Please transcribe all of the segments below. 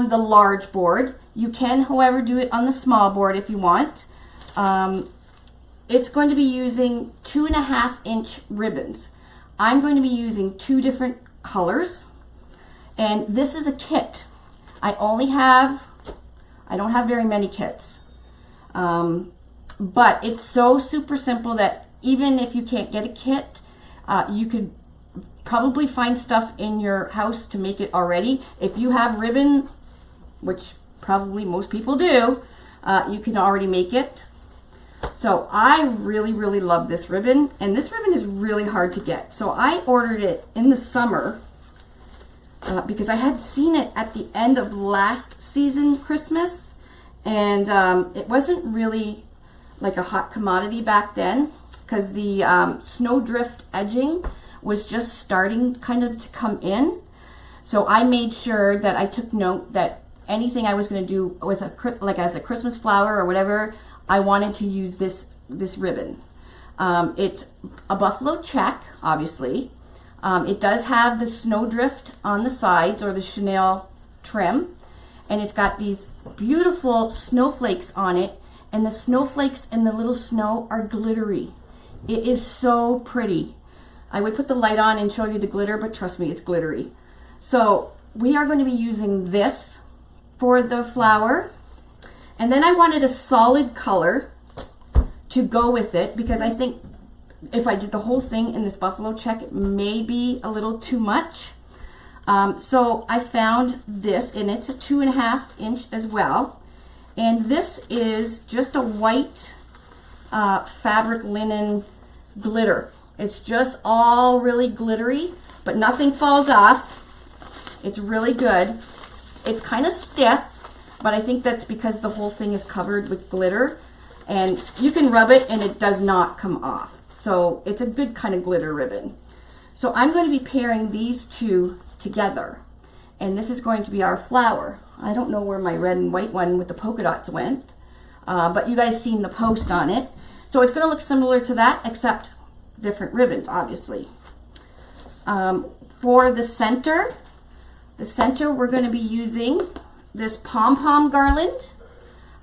on the large board. You can, however, do it on the small board if you want. It's going to be using 2.5-inch ribbons. I'm going to be using 2 different colors, and this is a kit. I don't have very many kits, but it's so super simple that even if you can't get a kit, you could probably find stuff in your house to make it already. If you have ribbon, which probably most people do, you can already make it. So I really, really love this ribbon, and this ribbon is really hard to get. So I ordered it in the summer because I had seen it at the end of last season Christmas, and it wasn't really like a hot commodity back then because the snowdrift edging was just starting kind of to come in. So I made sure that I took note that anything I was going to do with as a Christmas flower or whatever, I wanted to use this ribbon. It's a buffalo check, obviously. It does have the snowdrift on the sides, or the chenille trim, and it's got these beautiful snowflakes on it, and the snowflakes and the little snow are glittery. It is so pretty. I would put the light on and show you the glitter, but trust me, it's glittery. So we are going to be using this for the flower. And then I wanted a solid color to go with it, because I think if I did the whole thing in this buffalo check, it may be a little too much. So I found this, and it's a 2.5-inch as well. And this is just a white fabric linen glitter. It's just all really glittery, but nothing falls off. It's really good. It's kind of stiff, but I think that's because the whole thing is covered with glitter, and you can rub it and it does not come off. So it's a good kind of glitter ribbon. So I'm going to be pairing these two together, and this is going to be our flower. I don't know where my red and white one with the polka dots went, but you guys seen the post on it. So it's going to look similar to that, except different ribbons, obviously. For the center we're going to be using this pom-pom garland.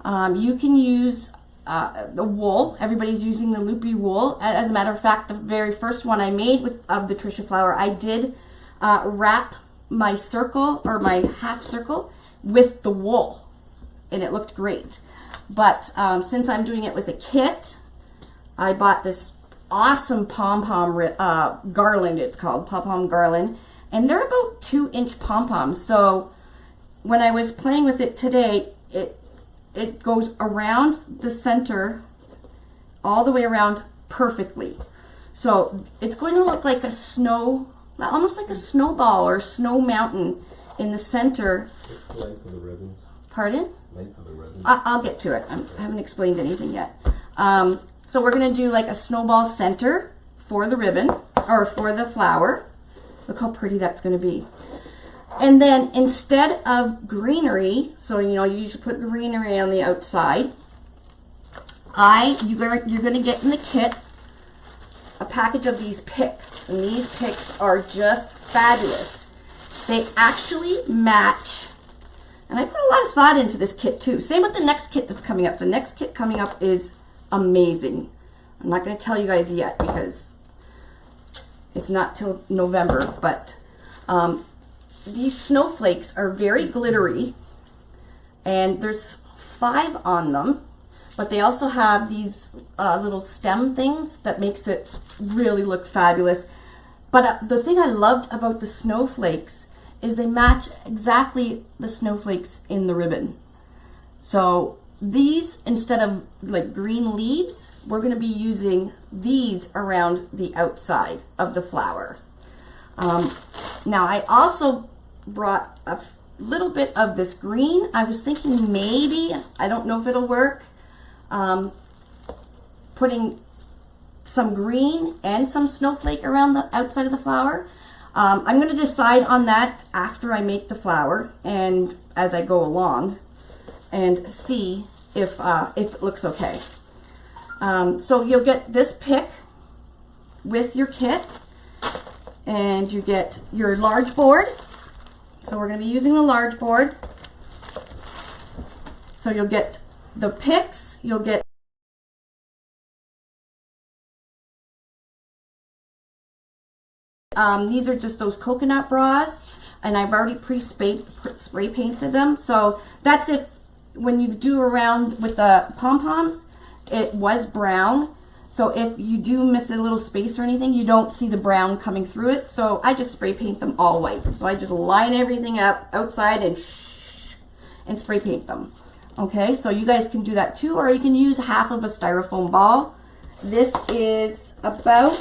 You can use the wool. Everybody's using the loopy wool. As a matter of fact, the very first one I made of the Trisha flower, I did wrap my circle, or my half circle, with the wool, and it looked great. But since I'm doing it with a kit, I bought this awesome pom-pom garland. It's called pom-pom garland, and they're about 2-inch pom-poms. So when I was playing with it today, it goes around the center all the way around perfectly. So it's going to look like a snow, almost like a snowball or snow mountain in the center. Length of the ribbons. Pardon? Length of the ribbons. I'll get to it. I haven't explained anything yet. So we're going to do like a snowball center for the ribbon, or for the flower. Look how pretty that's going to be. And then instead of greenery, so you know, you usually put greenery on the outside, you're going to get in the kit a package of these picks. And these picks are just fabulous. They actually match. And I put a lot of thought into this kit too. Same with the next kit that's coming up. The next kit coming up is amazing. I'm not going to tell you guys yet because it's not till November, but these snowflakes are very glittery, and there's 5 on them, but they also have these little stem things that makes it really look fabulous. But the thing I loved about the snowflakes is they match exactly the snowflakes in the ribbon. So these, instead of like green leaves, we're going to be using these around the outside of the flower. Now I also brought a little bit of this green. I was thinking maybe, I don't know if it'll work, putting some green and some snowflake around the outside of the flower. I'm going to decide on that after I make the flower and as I go along, and see if it looks okay. So you'll get this pick with your kit, and you get your large board. So we're going to be using the large board. So you'll get the picks, you'll get these are just those coconut bras, and I've already spray painted them. So that's if when you do around with the pom-poms, it was brown. So if you do miss a little space or anything, you don't see the brown coming through it. So I just spray paint them all white. So I just line everything up outside and spray paint them. Okay, so you guys can do that too, or you can use half of a styrofoam ball. This is about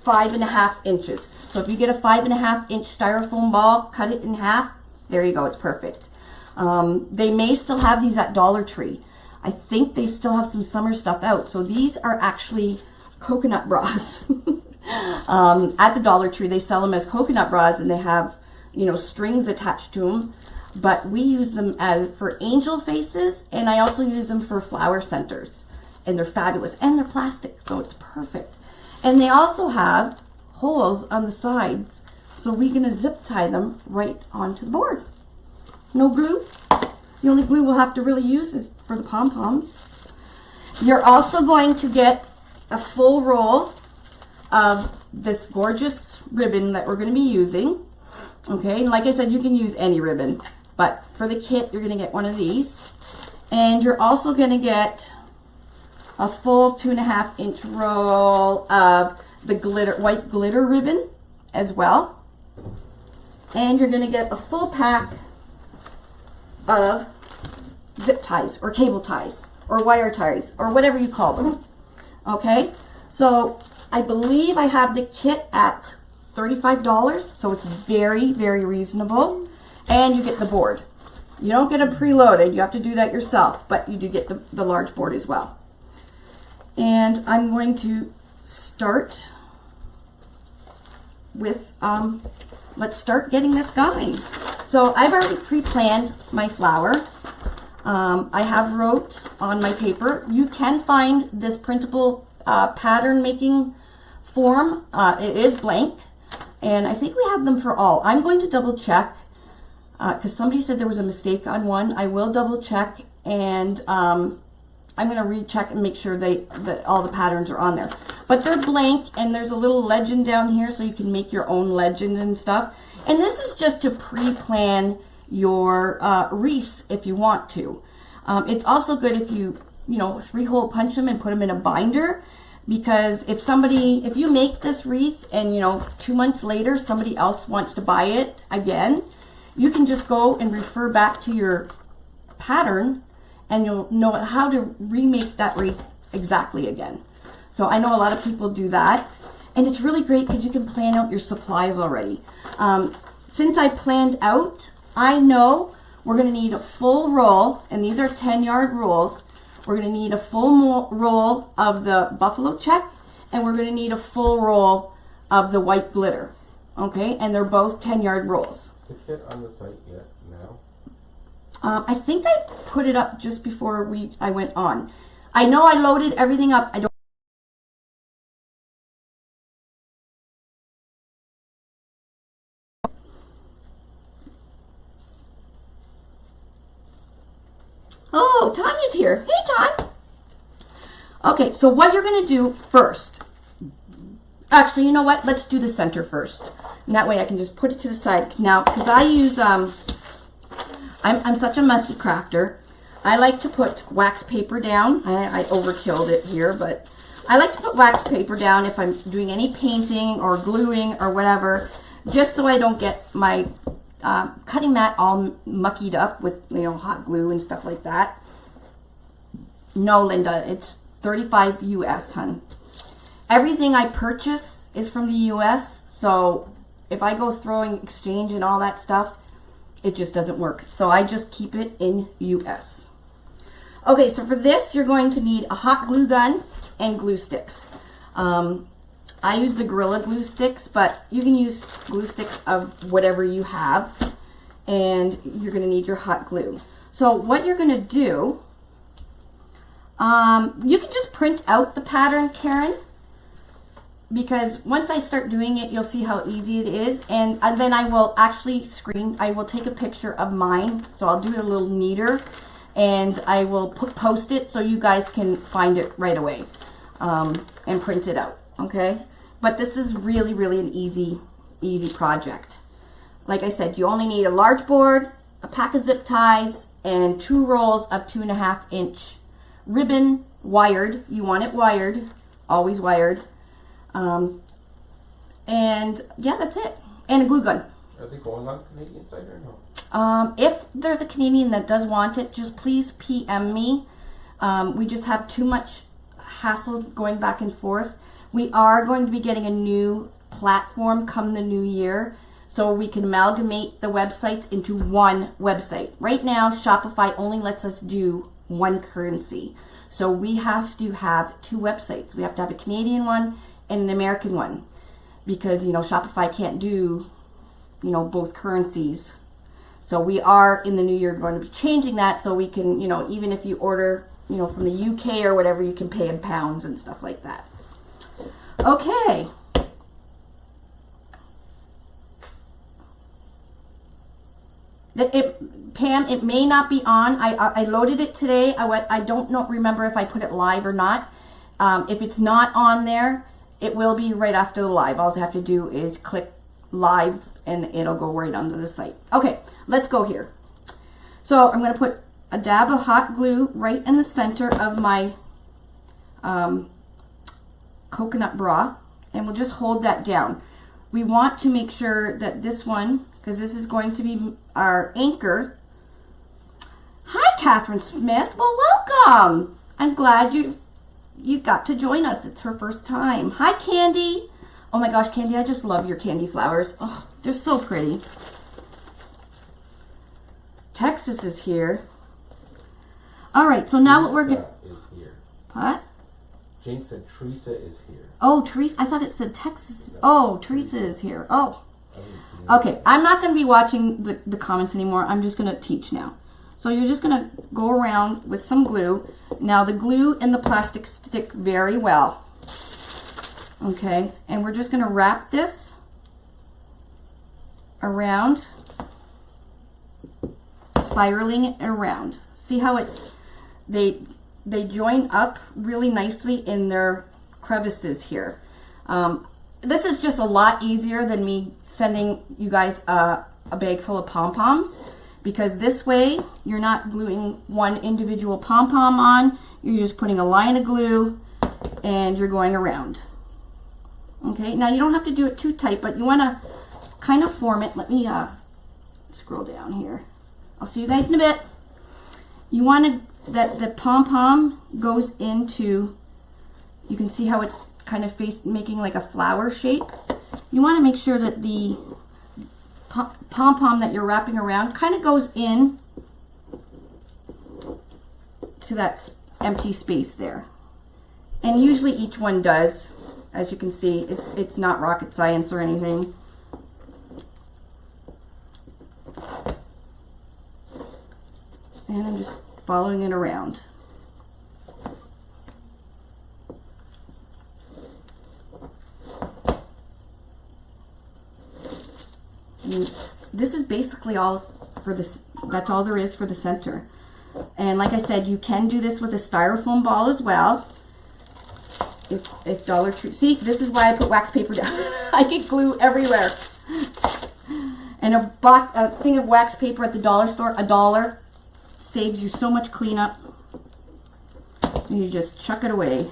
5.5 inches. So if you get a 5.5 inch styrofoam ball, cut it in half, there you go, it's perfect. They may still have these at Dollar Tree. I think they still have some summer stuff out. So these are actually coconut bras. At the Dollar Tree, they sell them as coconut bras, and they have, you know, strings attached to them. But we use them as for angel faces, and I also use them for flower centers. And they're fabulous, and they're plastic, so it's perfect. And they also have holes on the sides, so we're gonna zip tie them right onto the board. No glue. The only glue we'll have to really use is for the pom-poms. You're also going to get a full roll of this gorgeous ribbon that we're going to be using. Okay, and like I said, you can use any ribbon, but for the kit, you're going to get one of these. And you're also going to get a full 2.5 inch roll of the white glitter ribbon as well. And you're going to get a full pack of zip ties or cable ties or wire ties or whatever you call them. Okay, so I believe I have the kit at $35, so it's very, very reasonable. And you get the board. You don't get them preloaded, you have to do that yourself, but you do get the large board as well. And I'm going to start with let's start getting this going. So I've already pre-planned my flower. I have wrote on my paper. You can find this printable pattern making form. It is blank, and I think we have them for all. I'm going to double check because somebody said there was a mistake on one. I will double check, and I'm going to recheck and make sure that all the patterns are on there. But they're blank, and there's a little legend down here, so you can make your own legend and stuff. And this is just to pre-plan your wreaths if you want to. It's also good if you 3-hole punch them and put them in a binder, because if you make this wreath and 2 months later somebody else wants to buy it again, you can just go and refer back to your pattern and you'll know how to remake that wreath exactly again. So I know a lot of people do that, and it's really great because you can plan out your supplies already. Since I planned out, I know we're going to need a full roll, and these are 10-yard rolls. We're going to need a full roll of the buffalo check, and we're going to need a full roll of the white glitter. Okay, and they're both 10-yard rolls. Is the kit on the site yet now? I think I put it up just before I went on. I know I loaded everything up. I don't. Oh, Tanya's here. Hey, Tanya. Okay, so what you're going to do first. Actually, you know what? Let's do the center first. And that way I can just put it to the side. Now, because I use, I'm such a messy crafter. I like to put wax paper down. I overkilled it here, but I like to put wax paper down if I'm doing any painting or gluing or whatever, just so I don't get my cutting mat all muckied up with hot glue and stuff like that. No, Linda, it's 35 US, hun. Everything I purchase is from the US, so if I go throwing exchange and all that stuff, it just doesn't work. So I just keep it in US. Okay, so for this, you're going to need a hot glue gun and glue sticks. I use the Gorilla Glue sticks, but you can use glue sticks of whatever you have, and you're going to need your hot glue. So what you're going to do, you can just print out the pattern, Karen, because once I start doing it, you'll see how easy it is, and then I will actually I will take a picture of mine, so I'll do it a little neater, and I will post it so you guys can find it right away and print it out, okay? But this is really, really an easy project. Like I said, you only need a large board, a pack of zip ties, and 2 rolls of 2.5 inch ribbon, wired. You want it wired, always wired. And yeah, that's it. And a glue gun. Are they going on Canadian side or no? If there's a Canadian that does want it, just please PM me. We just have too much hassle going back and forth. We are going to be getting a new platform come the new year, so we can amalgamate the websites into one website. Right now, Shopify only lets us do one currency. So we have to have 2 websites. We have to have a Canadian one and an American one, because, you know, Shopify can't do, you know, both currencies. So we are in the new year going to be changing that, so we can, you know, even if you order, you know, from the UK or whatever, you can pay in pounds and stuff like that. Okay. Pam, it may not be on. I loaded it today. I don't remember if I put it live or not. If it's not on there, it will be right after the live. All I have to do is click live and it'll go right onto the site. Okay, let's go here. So I'm going to put a dab of hot glue right in the center of my coconut bra, and we'll just hold that down. We want to make sure that this one, because this is going to be our anchor. Hi, Catherine Smith. Well, welcome. I'm glad you got to join us. It's her first time. Hi, Candy. Oh my gosh, Candy, I just love your candy flowers. Oh, they're so pretty. Texas is here. All right, so now what we're going to... is here. What? Jane said Teresa is here. Oh, Teresa. I thought it said Texas. Oh, Teresa is here. Oh. Okay, I'm not going to be watching the comments anymore. I'm just going to teach now. So you're just going to go around with some glue. Now the glue and the plastic stick very well. Okay, and we're just going to wrap this around, spiraling it around. See how they join up really nicely in their crevices here. This is just a lot easier than me sending you guys a bag full of pom-poms, because this way you're not gluing one individual pom-pom on, you're just putting a line of glue and you're going around. Okay, now you don't have to do it too tight, but you want to kind of form it. Let me scroll down here. I'll see you guys in a bit. You want to, that the pom-pom goes into, you can see how it's kind of making like a flower shape. You want to make sure that the pom-pom that you're wrapping around kind of goes in to that empty space there. And usually each one does. As you can see, it's not rocket science or anything. And I'm just following it around. And this is basically all for this. That's all there is for the center. And like I said, you can do this with a styrofoam ball as well. If Dollar Tree, see, this is why I put wax paper down. I get glue everywhere. And a thing of wax paper at the dollar store, $1, saves you so much cleanup. And you just chuck it away.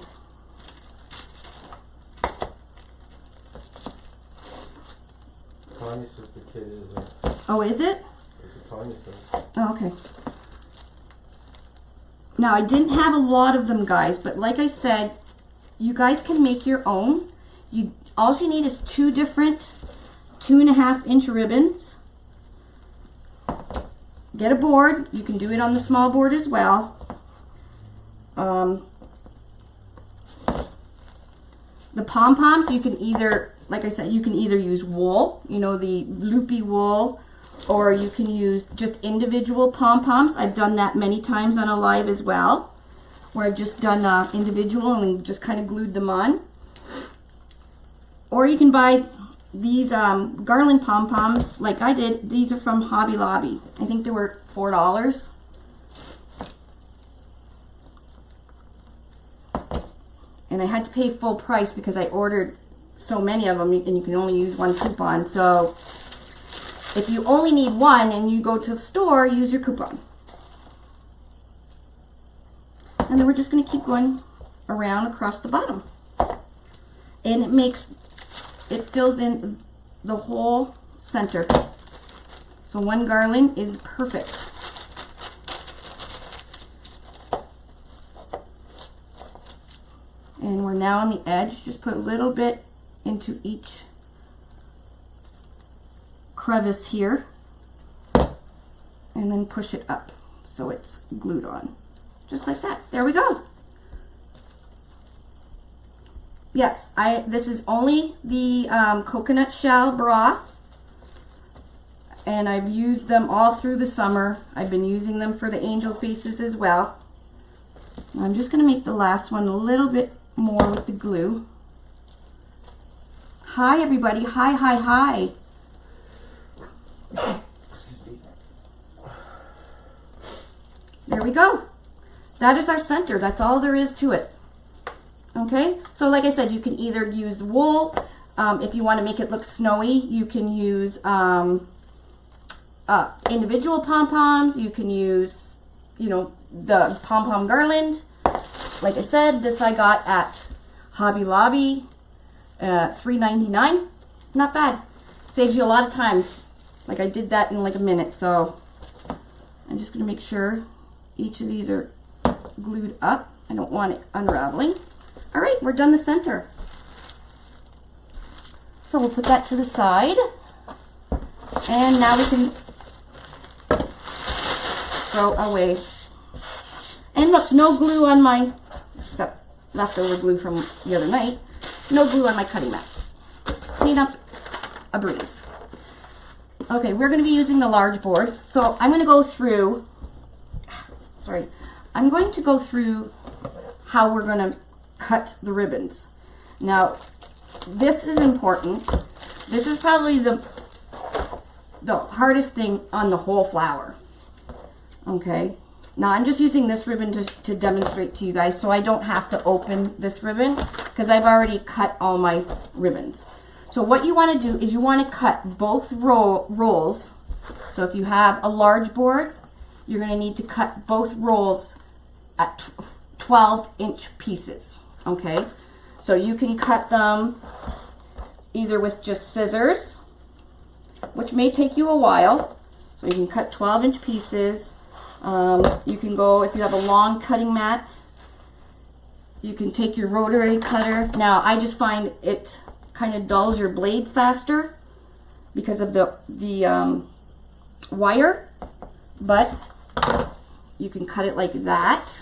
Tanya says the kid is Oh, is it? Tanya says. Oh, okay. Now, I didn't have a lot of them, guys, but like I said, you guys can make your own. All you need is 2 different 2.5 inch ribbons. Get a board. You can do it on the small board as well. The pom-poms, you can either, like I said, you can either use wool, you know, the loopy wool, or you can use just individual pom-poms. I've done that many times on a live as well, where I've just done individual and just kind of glued them on. Or you can buy these garland pom-poms like I did. These are from Hobby Lobby. I think they were $4. and I had to pay full price because I ordered so many of them, and you can only use one coupon. So if you only need one and you go to the store, use your coupon. And then we're just going to keep going around across the bottom. And it fills in the whole center. So one garland is perfect. And we're now on the edge. Just put a little bit into each crevice here, and then push it up so it's glued on. Just like that. There we go. Yes, this is only the coconut shell bra, and I've used them all through the summer. I've been using them for the angel faces as well. I'm just going to make the last one a little bit more with the glue. Hi everybody. Hi, hi, hi. There we go. That is our center. That's all there is to it. Okay, so like I said, you can either use wool. If you want to make it look snowy, you can use individual pom-poms. You can use, you know, the pom-pom garland. Like I said, this I got at Hobby Lobby, $3.99. Not bad. Saves you a lot of time. Like I did that in like a minute. So I'm just going to make sure each of these are glued up. I don't want it unraveling. All right, we're done the center. So we'll put that to the side. And now we can throw away. And look, no glue on my, except leftover glue from the other night, no glue on my cutting mat. Clean up a breeze. Okay, we're going to be using the large board. So I'm going to go through, I'm going to go through how we're going to cut the ribbons. Now, this is important. This is probably the hardest thing on the whole flower. Okay, now I'm just using this ribbon to demonstrate to you guys, so I don't have to open this ribbon because I've already cut all my ribbons. So what you want to do is you want to cut both rolls. So if you have a large board, you're going to need to cut both rolls at 12-inch pieces. Okay, so you can cut them either with just scissors, which may take you a while. So you can cut 12-inch pieces. You can go, if you have a long cutting mat, you can take your rotary cutter. Now, I just find it kind of dulls your blade faster because of the wire, but you can cut it like that.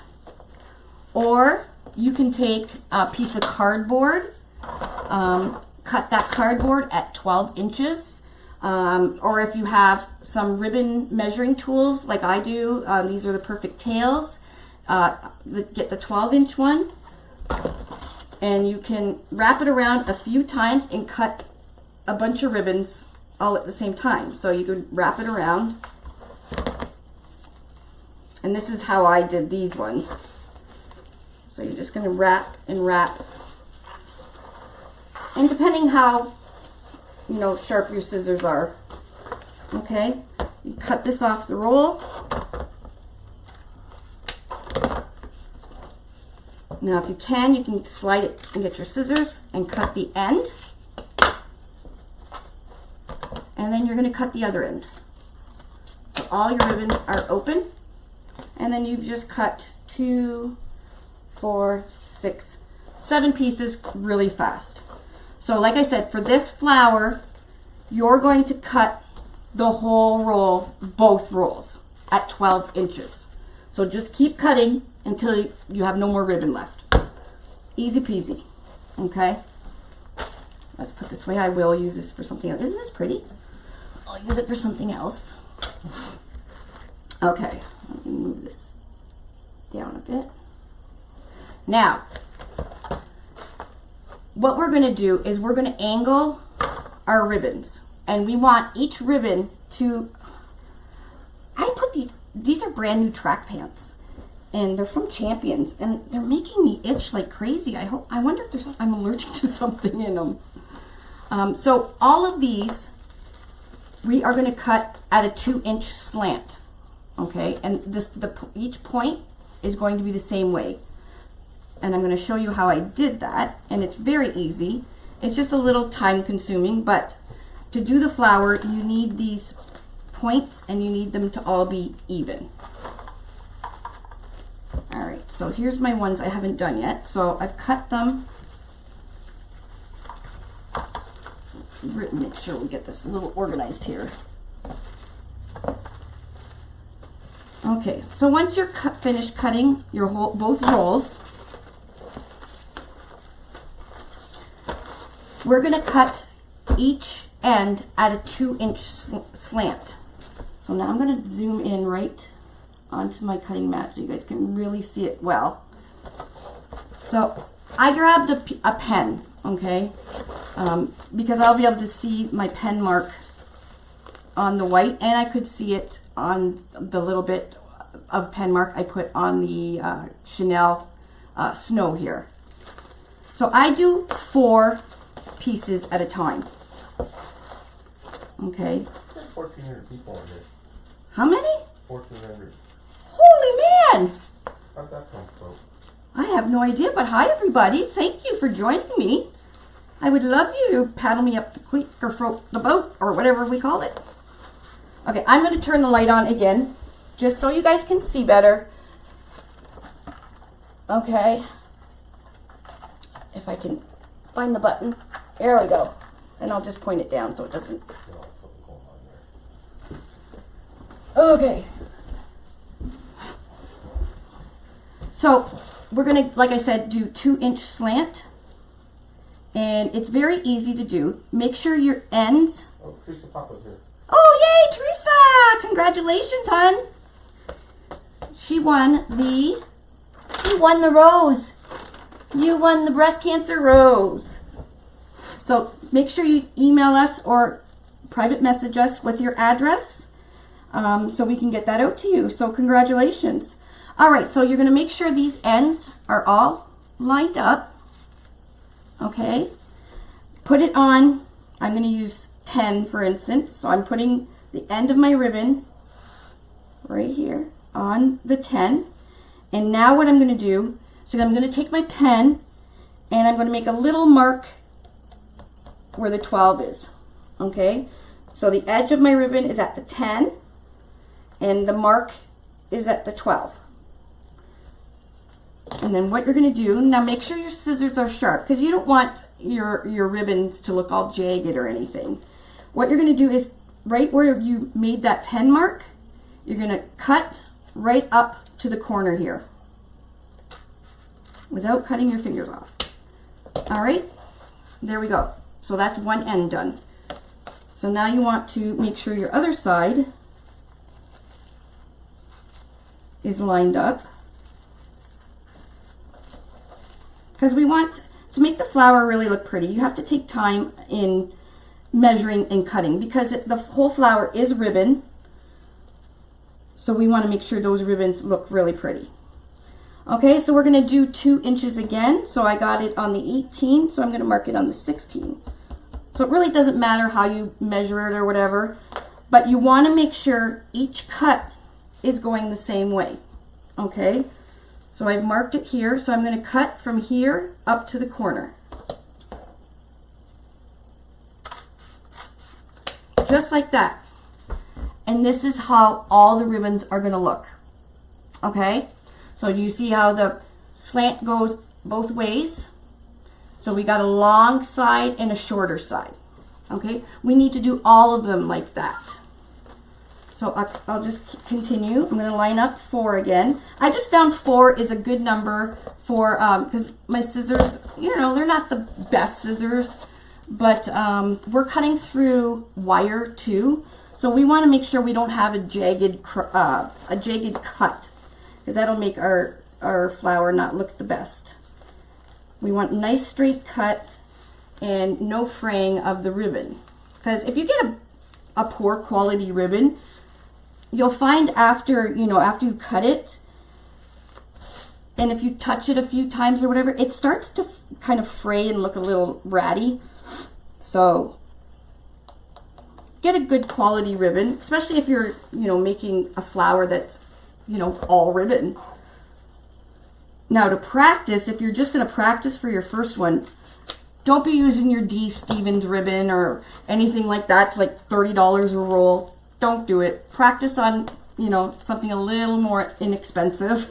Or you can take a piece of cardboard, cut that cardboard at 12 inches. Or if you have some ribbon measuring tools like I do, these are the Perfect Tails. Get the 12-inch one, and you can wrap it around a few times and cut a bunch of ribbons all at the same time. So you could wrap it around. And this is how I did these ones. So you're just going to wrap and wrap. And depending how, you know, sharp your scissors are. Okay, you cut this off the roll. Now if you can slide it and get your scissors and cut the end. And then you're going to cut the other end. So all your ribbons are open. And then you've just cut 2, 4, 6, 7 pieces really fast. So like I said, for this flower, you're going to cut the whole roll, both rolls, at 12 inches. So just keep cutting until you have no more ribbon left. Easy peasy, okay? Let's put this away. I will use this for something else. Isn't this pretty? I'll use it for something else. Okay, let me move this down a bit. Now, what we're going to do is we're going to angle our ribbons, and we want each ribbon to, I put these are brand new track pants, and they're from Champions, and they're making me itch like crazy. I wonder if I'm allergic to something in them. So all of these, we are going to cut at a 2-inch slant, okay? And each point is going to be the same way. And I'm going to show you how I did that, and it's very easy. It's just a little time consuming, but to do the flower, you need these points and you need them to all be even. All right, so here's my ones I haven't done yet. So I've cut them. Make sure we get this a little organized here. Okay, so once you're finished cutting your both rolls, we're going to cut each end at a 2-inch slant. So now I'm going to zoom in right onto my cutting mat so you guys can really see it well. So I grabbed a pen, okay, because I'll be able to see my pen mark on the white, and I could see it on the little bit of pen mark I put on the Chanel Snow here. So I do 4 pieces at a time. Okay. There's 1,400 people on here. How many? 1,400. Holy man! How'd that come from? I have no idea, but hi everybody. Thank you for joining me. I would love you to paddle me up the creek or float the boat or whatever we call it. Okay, I'm going to turn the light on again just so you guys can see better. Okay. If I can find the button. There we go. And I'll just point it down so it doesn't. Okay. So we're going to, like I said, do 2-inch slant. And it's very easy to do. Make sure your ends. Oh, Teresa Papa's here. Oh, yay, Teresa! Congratulations, hon. She won the rose. You won the breast cancer rose. So make sure you email us or private message us with your address so we can get that out to you. So congratulations. All right, so you're going to make sure these ends are all lined up. Okay. Put it on. I'm going to use 10, for instance. So I'm putting the end of my ribbon right here on the 10. And now what I'm going to do, so I'm going to take my pen and I'm going to make a little mark where the 12 is. Okay, so the edge of my ribbon is at the 10 and the mark is at the 12. And then what you're going to do, now make sure your scissors are sharp because you don't want your ribbons to look all jagged or anything. What you're going to do is right where you made that pen mark, you're going to cut right up to the corner here without cutting your fingers off. All right, there we go. So that's one end done. So now you want to make sure your other side is lined up because we want to make the flower really look pretty. You have to take time in measuring and cutting because the whole flower is ribbon. So we want to make sure those ribbons look really pretty. Okay, so we're going to do 2 inches again. So I got it on the 18, so I'm going to mark it on the 16. So it really doesn't matter how you measure it or whatever, but you want to make sure each cut is going the same way. Okay, so I've marked it here, so I'm going to cut from here up to the corner. Just like that. And this is how all the ribbons are going to look. Okay, so do you see how the slant goes both ways? So we got a long side and a shorter side. Okay, we need to do all of them like that. So I'll just continue. I'm going to line up 4 again. I just found 4 is a good number for, because my scissors, you know, they're not the best scissors, but we're cutting through wire too. So we want to make sure we don't have a jagged cut, because that'll make our flower not look the best. We want nice straight cut and no fraying of the ribbon. Because if you get a poor quality ribbon, you'll find after you cut it, and if you touch it a few times or whatever, it starts to kind of fray and look a little ratty. So get a good quality ribbon, especially if you're, you know, making a flower that's, you know, all ribbon. Now to practice, if you're just going to practice for your first one, don't be using your D. Stevens ribbon or anything like that. It's like $30 a roll. Don't do it. Practice on, you know, something a little more inexpensive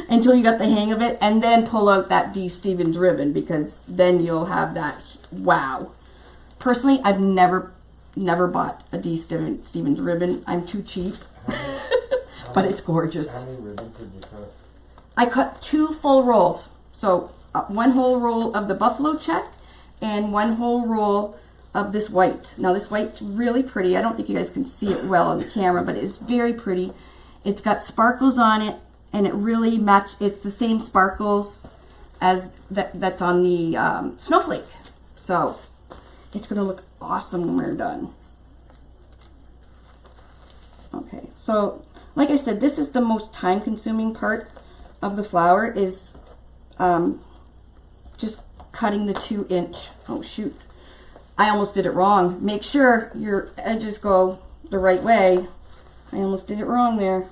until you got the hang of it, and then pull out that D. Stevens ribbon, because then you'll have that wow. Personally, I've never bought a D. Stevens ribbon. I'm too cheap. But it's gorgeous. How many ribbons did you cut? I cut 2 full rolls. So 1 whole roll of the buffalo check and 1 whole roll of this white. Now this white's really pretty. I don't think you guys can see it well on the camera, but it's very pretty. It's got sparkles on it, and it really it's the same sparkles as that's on the snowflake. So it's going to look awesome when we're done. Okay, so like I said, this is the most time-consuming part of the flower, is just cutting the 2-inch. Oh shoot, I almost did it wrong. Make sure your edges go the right way. I almost did it wrong there.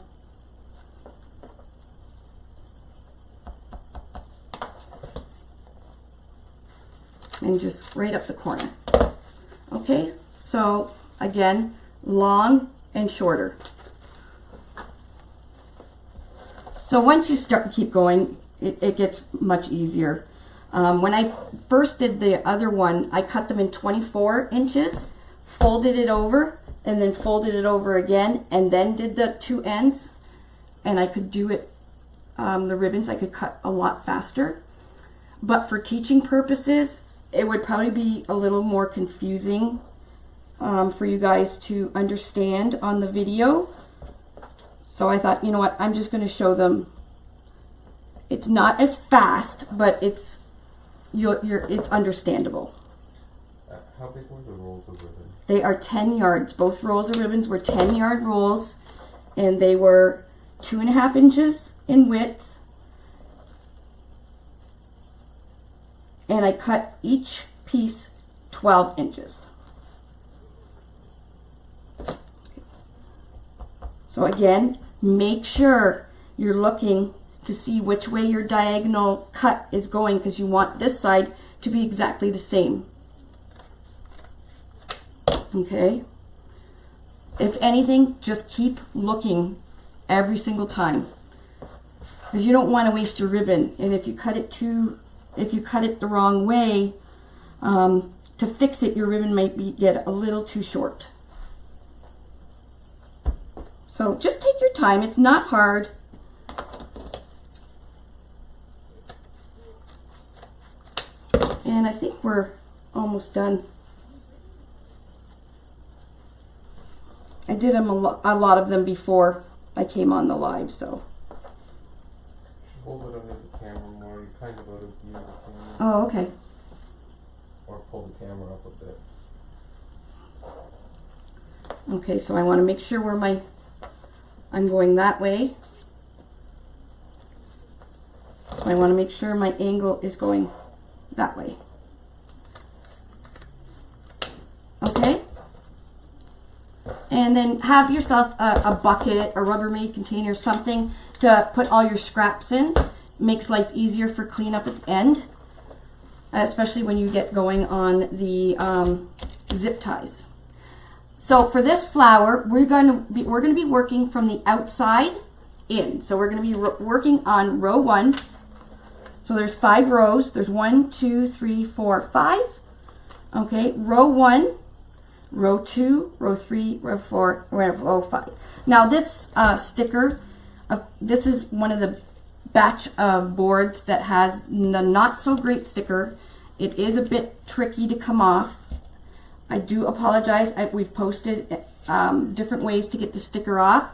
And just right up the corner. Okay, so again, long and shorter. So once you start to keep going, it gets much easier. When I first did the other one, I cut them in 24 inches, folded it over, and then folded it over again, and then did the 2 ends. And I could do it, the ribbons I could cut a lot faster. But for teaching purposes, it would probably be a little more confusing for you guys to understand on the video. So I thought, you know what, I'm just going to show them. It's not as fast, but it's it's understandable. How big were the rolls of ribbon? They are 10 yards. Both rolls of ribbons were 10-yard rolls, and they were 2.5 inches in width. And I cut each piece 12 inches. So again, make sure you're looking to see which way your diagonal cut is going, because you want this side to be exactly the same. Okay? If anything, just keep looking every single time, because you don't want to waste your ribbon. And if you cut it the wrong way, to fix it, your ribbon might get a little too short. So just take your time. It's not hard. And I think we're almost done. I did them a lot of them before I came on the live, so. Hold it under the camera more. You kind of out of view of the camera. Oh, okay. Or pull the camera up a bit. Okay, so I want to make sure where I'm going that way. So I want to make sure my angle is going that way. Okay? And then have yourself a bucket, a Rubbermaid container, something to put all your scraps in. Makes life easier for cleanup at the end, especially when you get going on the zip ties. So for this flower, we're going to be working from the outside in. So we're going to be working on row 1. So there's 5 rows. There's 1, 2, 3, 4, 5. Okay, row 1, row 2, row 3, row 4, row 5. Now this sticker, this is one of the batch of boards that has the not so great sticker. It is a bit tricky to come off. I do apologize. We've posted different ways to get the sticker off.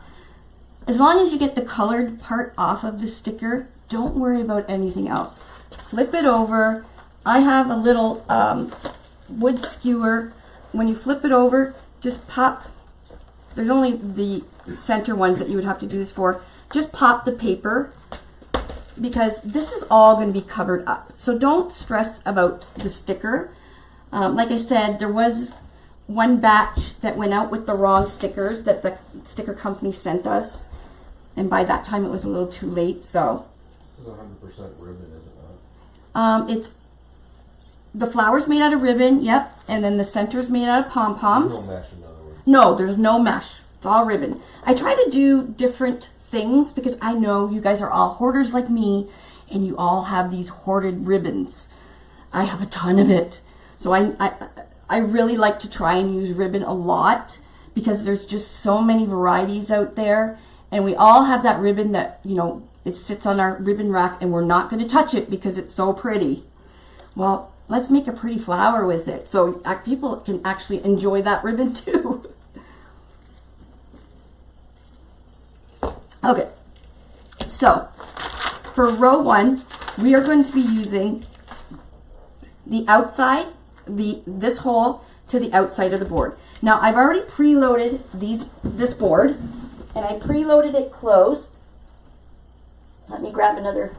As long as you get the colored part off of the sticker, don't worry about anything else. Flip it over. I have a little wood skewer. When you flip it over, just pop. There's only the center ones that you would have to do this for. Just pop the paper because this is all going to be covered up. So don't stress about the sticker. Like I said, there was one batch that went out with the wrong stickers that the sticker company sent us. And by that time it was a little too late, so. This is 100% ribbon, isn't it? It's, the flower's made out of ribbon, yep. And then the center's made out of pom-poms. No mesh, in other words. No, there's no mesh. It's all ribbon. I try to do different things because I know you guys are all hoarders like me and you all have these hoarded ribbons. I have a ton of it. So I really like to try and use ribbon a lot because there's just so many varieties out there, and we all have that ribbon that, you know, it sits on our ribbon rack and we're not going to touch it because it's so pretty. Well, let's make a pretty flower with it so people can actually enjoy that ribbon too. Okay, so for row 1, we are going to be using the outside, this hole to the outside of the board. Now I've already preloaded this board, and I preloaded it closed. Let me grab another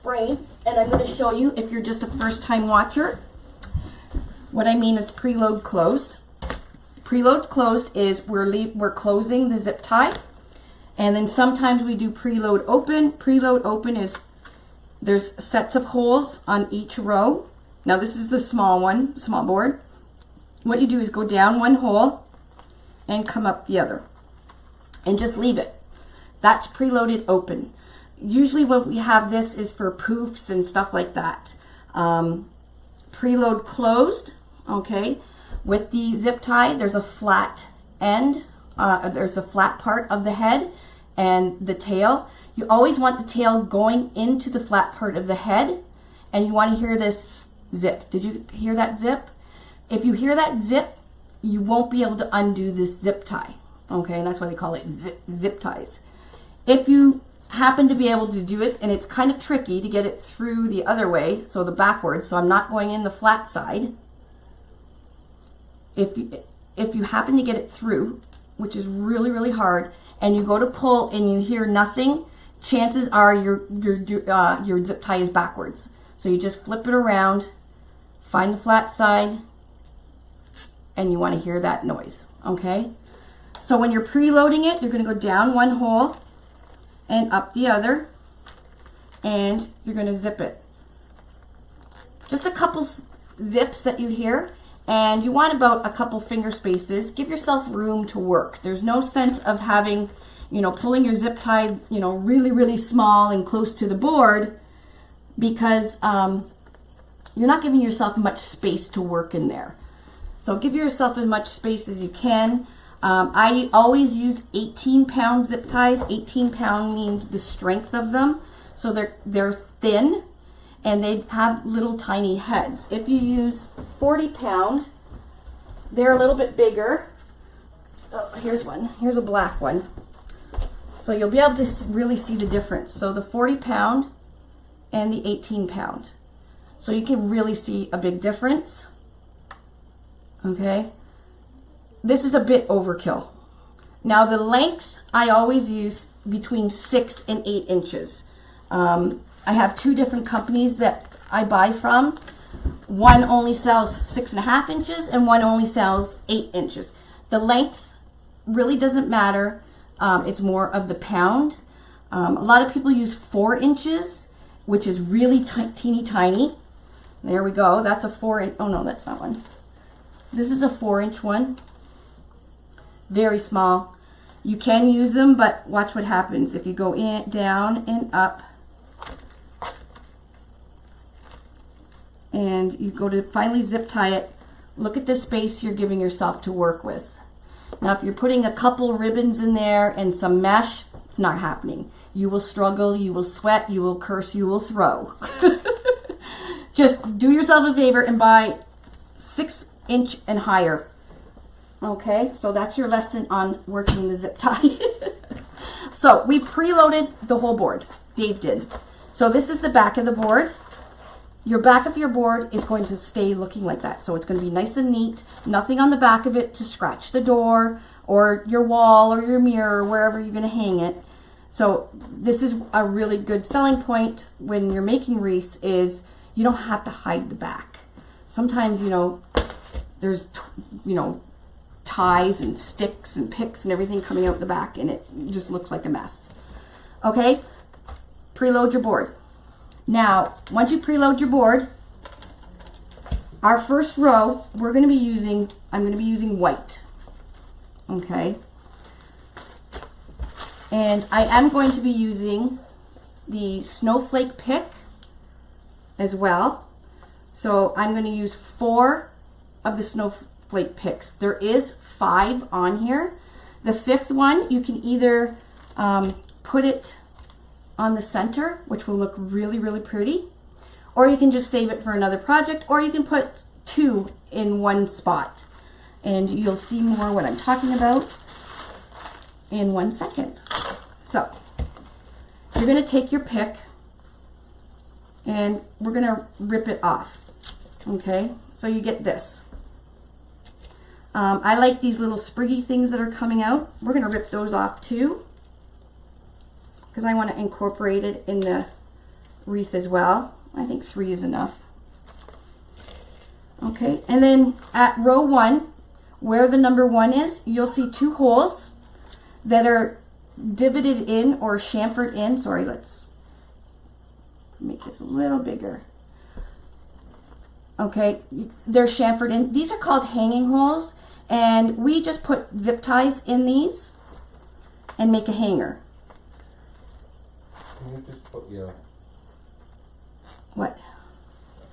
frame, and I'm going to show you if you're just a first-time watcher. What I mean is preload closed. Preload closed is we're closing the zip tie, and then sometimes we do preload open. Preload open is there's sets of holes on each row. Now this is the small one, small board. What you do is go down one hole and come up the other and just leave it. That's preloaded open. Usually when we have this is for poofs and stuff like that. Preload closed, okay. With the zip tie, there's a flat end, there's a flat part of the head and the tail. You always want the tail going into the flat part of the head, and you want to hear this zip. Did you hear that zip? If you hear that zip, you won't be able to undo this zip tie, okay, and that's why they call it zip ties. If you happen to be able to do it, and it's kind of tricky to get it through the other way, so the backwards, so I'm not going in the flat side. If you happen to get it through, which is really, really hard, and you go to pull and you hear nothing, chances are your zip tie is backwards. So you just flip it around, find the flat side, and you want to hear that noise, okay? So when you're preloading it, you're going to go down one hole and up the other, and you're going to zip it. Just a couple zips that you hear, and you want about a couple finger spaces. Give yourself room to work. There's no sense of having, you know, pulling your zip tie, you know, really, really small and close to the board, because you're not giving yourself much space to work in there. So give yourself as much space as you can. I always use 18-pound zip ties. 18-pound means the strength of them. So they're thin, and they have little tiny heads. If you use 40-pound, they're a little bit bigger. Oh, here's one. Here's a black one. So you'll be able to really see the difference. So the 40-pound and the 18-pound. So you can really see a big difference. Okay. This is a bit overkill. Now the length, I always use between 6 and 8 inches. I have 2 different companies that I buy from. One only sells 6.5 inches and one only sells 8 inches. The length really doesn't matter. It's more of the pound. A lot of people use 4 inches, which is really teeny tiny. There we go. That's a 4-inch. Oh no, that's not one. This is a 4-inch one. Very small. You can use them, but watch what happens. If you go in, down and up, and you go to finally zip tie it, look at the space you're giving yourself to work with. Now, if you're putting a couple ribbons in there and some mesh, it's not happening. You will struggle, you will sweat, you will curse, you will throw. Just do yourself a favor and buy 6-inch and higher. Okay, so that's your lesson on working the zip tie. So we preloaded the whole board. Dave did. So this is the back of the board. Your back of your board is going to stay looking like that. So it's going to be nice and neat. Nothing on the back of it to scratch the door or your wall or your mirror or wherever you're going to hang it. So this is a really good selling point when you're making wreaths, is you don't have to hide the back. Sometimes, you know, there's, you know, ties and sticks and picks and everything coming out the back, and it just looks like a mess. Okay, preload your board. Now, once you preload your board, our first row, I'm going to be using white. Okay. And I am going to be using the snowflake pick as well. So I'm going to use 4 of the snowflake picks. There is 5 on here. The 5th one, you can either put it on the center, which will look really, really pretty, or you can just save it for another project, or you can put 2 in one spot. And you'll see more what I'm talking about in 1 second. So you're going to take your pick and we're going to rip it off. Okay, so you get this. I like these little spriggy things that are coming out. We're going to rip those off too, because I want to incorporate it in the wreath as well. I think 3 is enough. Okay, and then at row 1, where the number 1 is, you'll see 2 holes that are divoted in or chamfered in. Sorry, let's make this a little bigger. Okay, they're chamfered in. These are called hanging holes, and we just put zip ties in these and make a hanger. Can you just put your... What?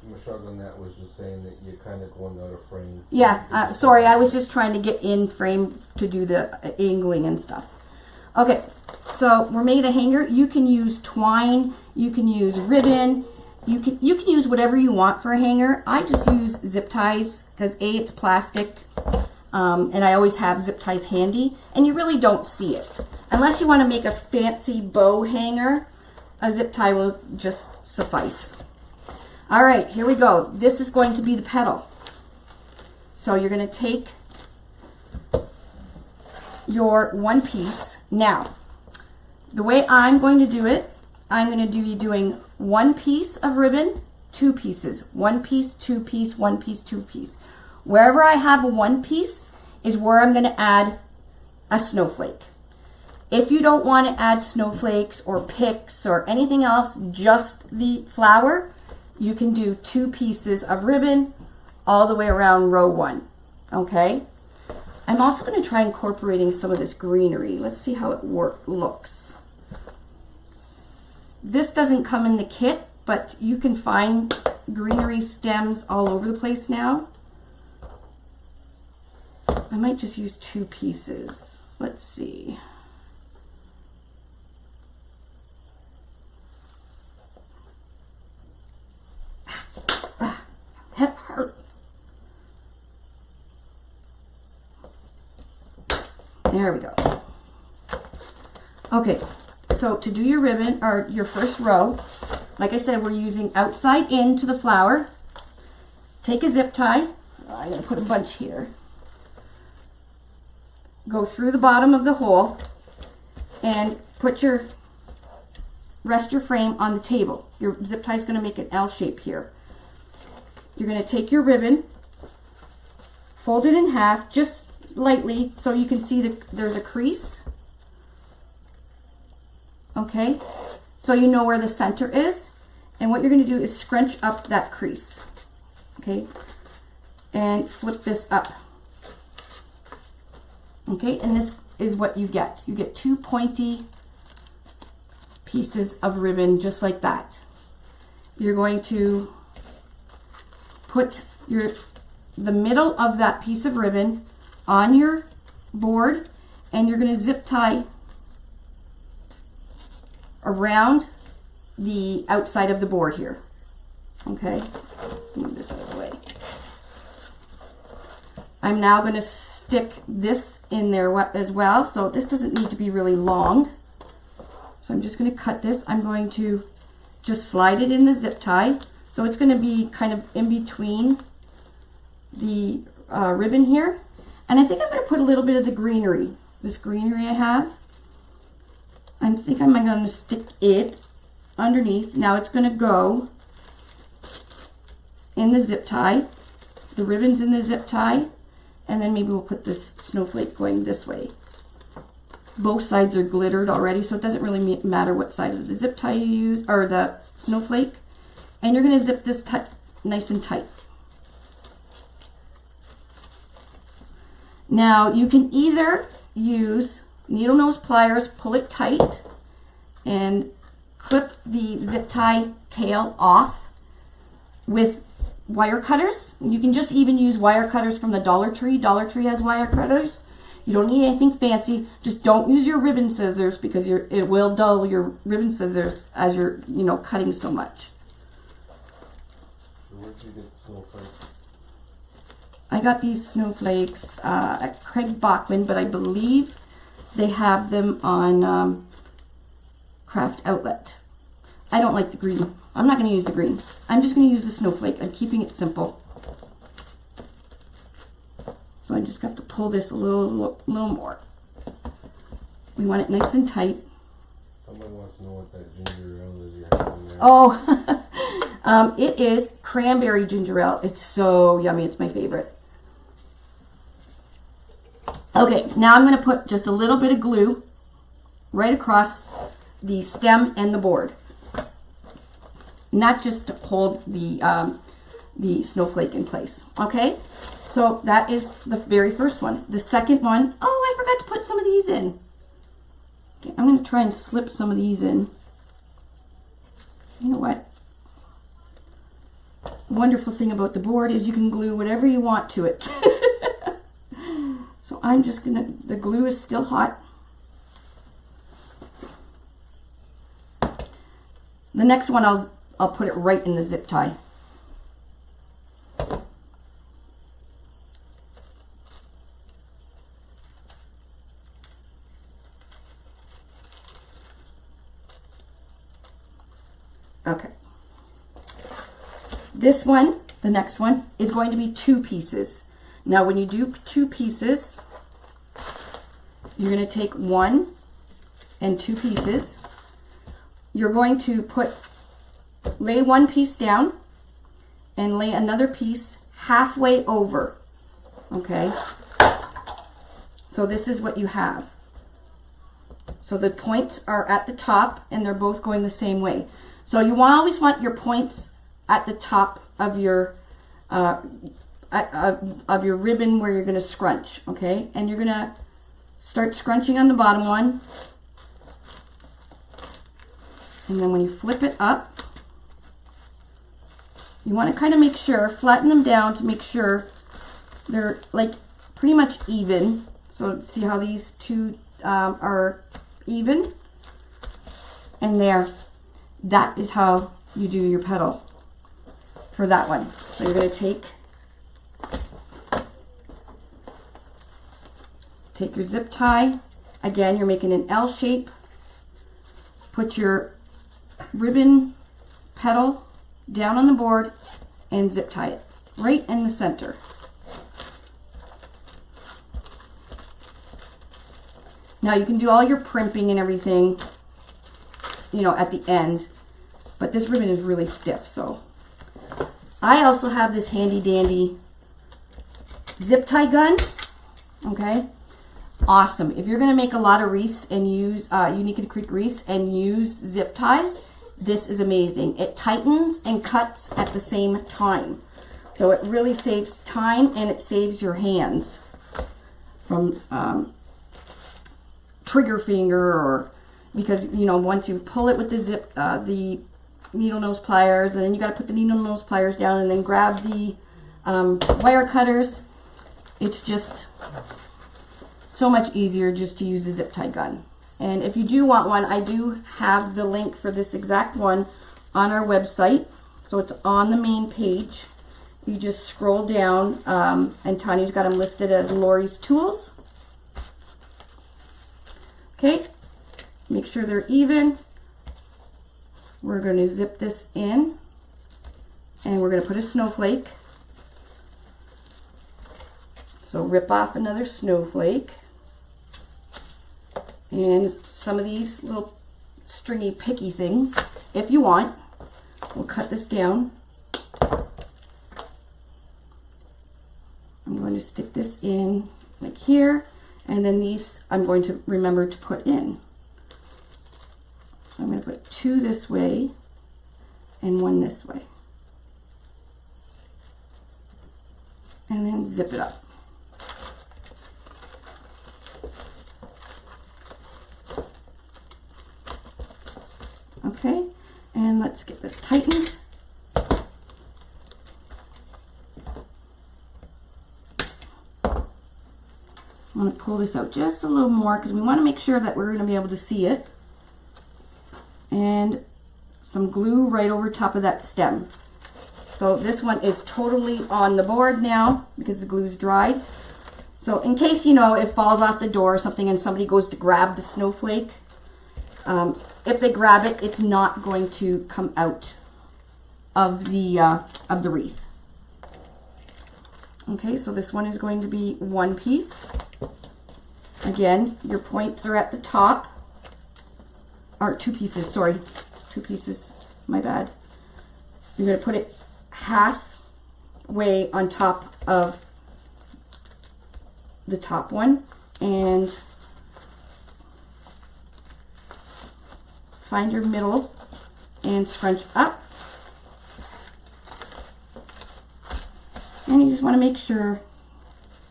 Michelle on that was just saying that you're kind of going out of frame. Yeah, sorry, I was just trying to get in frame to do the angling and stuff. Okay, so we're making a hanger. You can use twine, you can use ribbon, you can use whatever you want for a hanger. I just use zip ties because A, it's plastic, and I always have zip ties handy, and you really don't see it. Unless you want to make a fancy bow hanger, a zip tie will just suffice. All right, here we go. This is going to be the petal. So you're going to take your one piece. Now, the way I'm going to do it, I'm going to be doing 1 piece of ribbon, 2 pieces, 1 piece, 2 piece, 1 piece, 2 piece. Wherever I have a 1 piece is where I'm going to add a snowflake. If you don't want to add snowflakes or picks or anything else, just the flower, you can do 2 pieces of ribbon all the way around row 1. Okay? I'm also going to try incorporating some of this greenery. Let's see how it looks. This doesn't come in the kit, but you can find greenery stems all over the place now. I might just use 2 pieces. Let's see. That hurt. There we go. Okay, so to do your ribbon, or your first row, like I said, we're using outside in to the flower. Take a zip tie. I'm going to put a bunch here. Go through the bottom of the hole and rest your frame on the table. Your zip tie is going to make an L shape here. You're going to take your ribbon, fold it in half, just lightly, so you can see that there's a crease. Okay, so you know where the center is, and what you're going to do is scrunch up that crease. Okay, and flip this up. Okay, and this is what you get. You get 2 pointy pieces of ribbon just like that. You're going to put the middle of that piece of ribbon on your board, and you're going to zip tie around the outside of the board here. Okay, move this out of the way. I'm now going to stick this in there as well, so this doesn't need to be really long. So I'm just going to cut this. I'm going to just slide it in the zip tie, so it's going to be kind of in between the ribbon here. And I think I'm going to put a little bit of the greenery, this greenery I have. I think I'm going to stick it underneath. Now it's going to go in the zip tie. The ribbon's in the zip tie. And then maybe we'll put this snowflake going this way. Both sides are glittered already, so it doesn't really matter what side of the zip tie you use, or the snowflake. And you're going to zip this nice and tight. Now you can either use needle nose pliers, pull it tight, and clip the zip tie tail off with wire cutters. You can just even use wire cutters from the Dollar Tree. Dollar Tree has wire cutters. You don't need anything fancy. Just don't use your ribbon scissors because it will dull your ribbon scissors as you're, cutting so much. Where'd you get snowflakes? I got these snowflakes at Craig Bachman, but I believe they have them on Craft Outlet. I don't like the green. I'm not going to use the green. I'm just going to use the snowflake. I'm keeping it simple. So I just got to pull this a little more. We want it nice and tight. Someone wants to know what that ginger ale is you're having there. Oh, it is cranberry ginger ale. It's so yummy. It's my favorite. Okay, now I'm going to put just a little bit of glue right across the stem and the board. Not just to hold the snowflake in place. Okay, so that is the very first one. The second one, oh, I forgot to put some of these in. Okay, I'm going to try and slip some of these in. You know what? Wonderful thing about the board is you can glue whatever you want to it. So I'm just gonna, the glue is still hot. The next one I'll put it right in the zip tie. Okay. This one, the next one, is going to be 2 pieces. Now when you do 2 pieces, you're going to take 1 and 2 pieces. You're going to lay 1 piece down and lay another piece halfway over. Okay? So this is what you have. So the points are at the top and they're both going the same way. So you always want your points at the top of your ribbon where you're going to scrunch, okay? And you're going to start scrunching on the bottom one. And then when you flip it up, you want to kind of make sure, flatten them down to make sure they're like pretty much even. So see how these two are even? And there, that is how you do your petal for that one. So you're going to take your zip tie. Again, you're making an L shape. Put your ribbon petal down on the board and zip tie it right in the center. Now you can do all your primping and everything, you know, at the end, but this ribbon is really stiff. So I also have this handy dandy zip tie gun. Okay, awesome. If you're going to make a lot of wreaths and use Unique and Creek wreaths and use zip ties, this is amazing. It tightens and cuts at the same time. So it really saves time and it saves your hands from trigger finger, or because, you know, once you pull it with the needle nose pliers, and then you got to put the needle nose pliers down and then grab the wire cutters. It's just so much easier just to use the zip tie gun. And if you do want one, I do have the link for this exact one on our website. So it's on the main page. You just scroll down, and Tanya's got them listed as Lori's Tools. Okay, make sure they're even. We're going to zip this in, and we're going to put a snowflake. So rip off another snowflake. And some of these little stringy picky things, if you want, we'll cut this down. I'm going to stick this in like here, and then these I'm going to remember to put in. So I'm going to put 2 this way and 1 this way. And then zip it up. Okay, and let's get this tightened. I'm going to pull this out just a little more because we want to make sure that we're going to be able to see it. And some glue right over top of that stem. So this one is totally on the board now because the glue's dried. So in case, you know, it falls off the door or something and somebody goes to grab the snowflake, if they grab it, it's not going to come out of the wreath. Okay, so this one is going to be 1 piece. Again, your points are at the top. Or 2 pieces, sorry. 2 pieces, my bad. You're going to put it halfway on top of the top one and find your middle and scrunch up. And you just want to make sure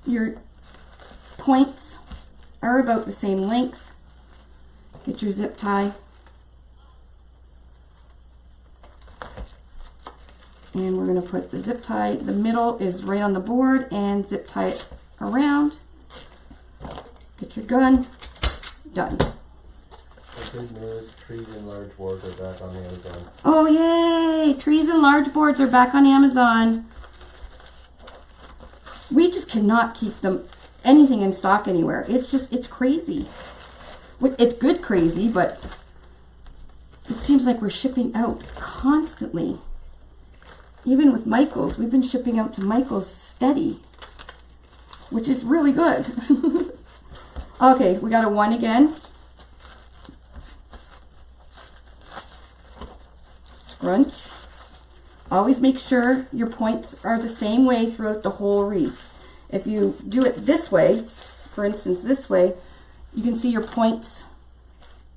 your points are about the same length. Get your zip tie. And we're going to put the zip tie, the middle is right on the board, and zip tie it around. Get your gun. Done. Good news, trees and large boards are back on Amazon. Oh yay! Trees and large boards are back on Amazon. We just cannot keep anything in stock anywhere. It's crazy. It's good crazy, but it seems like we're shipping out constantly. Even with Michael's, we've been shipping out to Michael's steady, which is really good. Okay, we got a 1 again. Scrunch. Always make sure your points are the same way throughout the whole wreath. If you do it this way, for instance this way, you can see your points.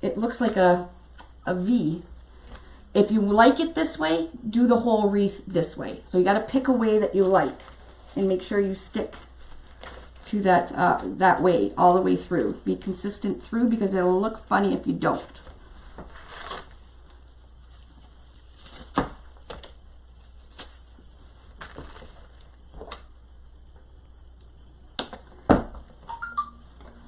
It looks like a V. If you like it this way, do the whole wreath this way. So you got to pick a way that you like and make sure you stick to that way all the way through. Be consistent through because it'll look funny if you don't.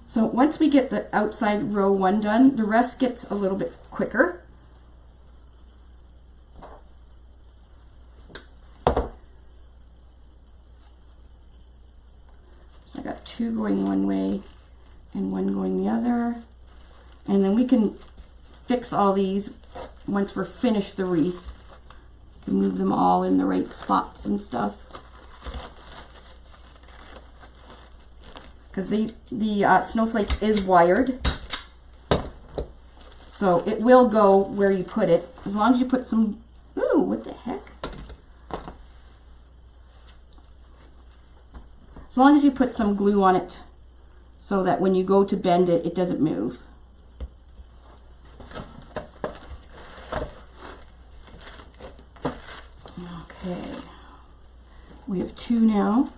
So once we get the outside row 1 done, the rest gets a little bit quicker. I got 2 going one way and 1 going the other. And then we can fix all these once we're finished the wreath. Move them all in the right spots and stuff. Because the snowflake is wired. So it will go where you put it. As long as you put some, ooh, what the heck? As long as you put some glue on it so that when you go to bend it, it doesn't move. Okay. We have 2 now.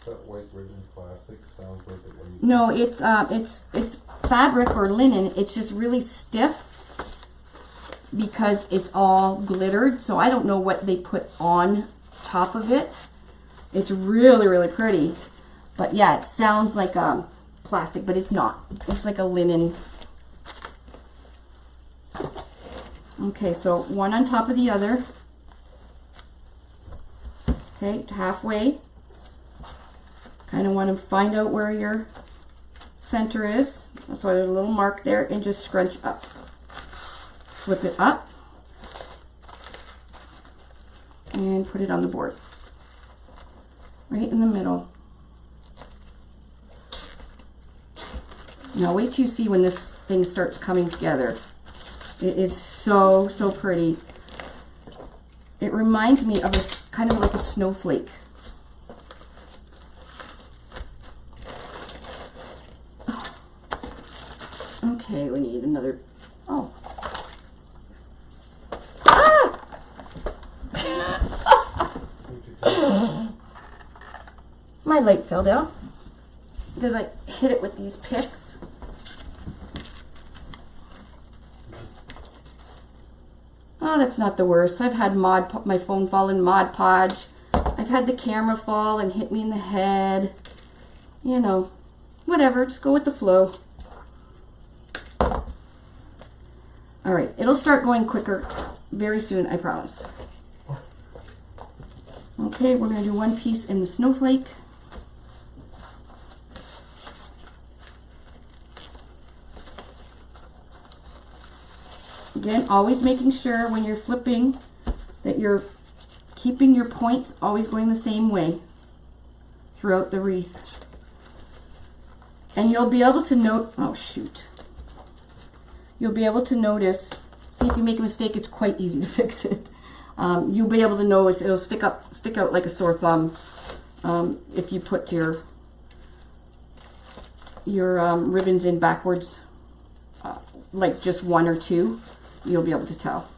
That white ribbon plastic sounds like it when you... No, it's fabric or linen. It's just really stiff because it's all glittered. So I don't know what they put on top of it. It's really, really pretty. But yeah, it sounds like plastic, but it's not. It's like a linen. Okay, so 1 on top of the other. Okay, halfway. Kind of want to find out where your center is. So there's a little mark there and just scrunch up. Flip it up and put it on the board. Right in the middle. Now wait till you see when this thing starts coming together. It is so, so pretty. It reminds me of a kind of like a snowflake. Okay, we need another, oh. Ah! My light fell down because I hit it with these picks. Oh, that's not the worst. I've had my phone fall in Mod Podge. I've had the camera fall and hit me in the head. You know, whatever, just go with the flow. All right, it'll start going quicker very soon, I promise. Okay, we're gonna do one piece in the snowflake. Again, always making sure when you're flipping that you're keeping your points always going the same way throughout the wreath. And you'll be able to note, oh shoot. You'll be able to notice, see if you make a mistake, it's quite easy to fix it. You'll be able to notice it'll stick out like a sore thumb if you put your ribbons in backwards, like just one or two, you'll be able to tell.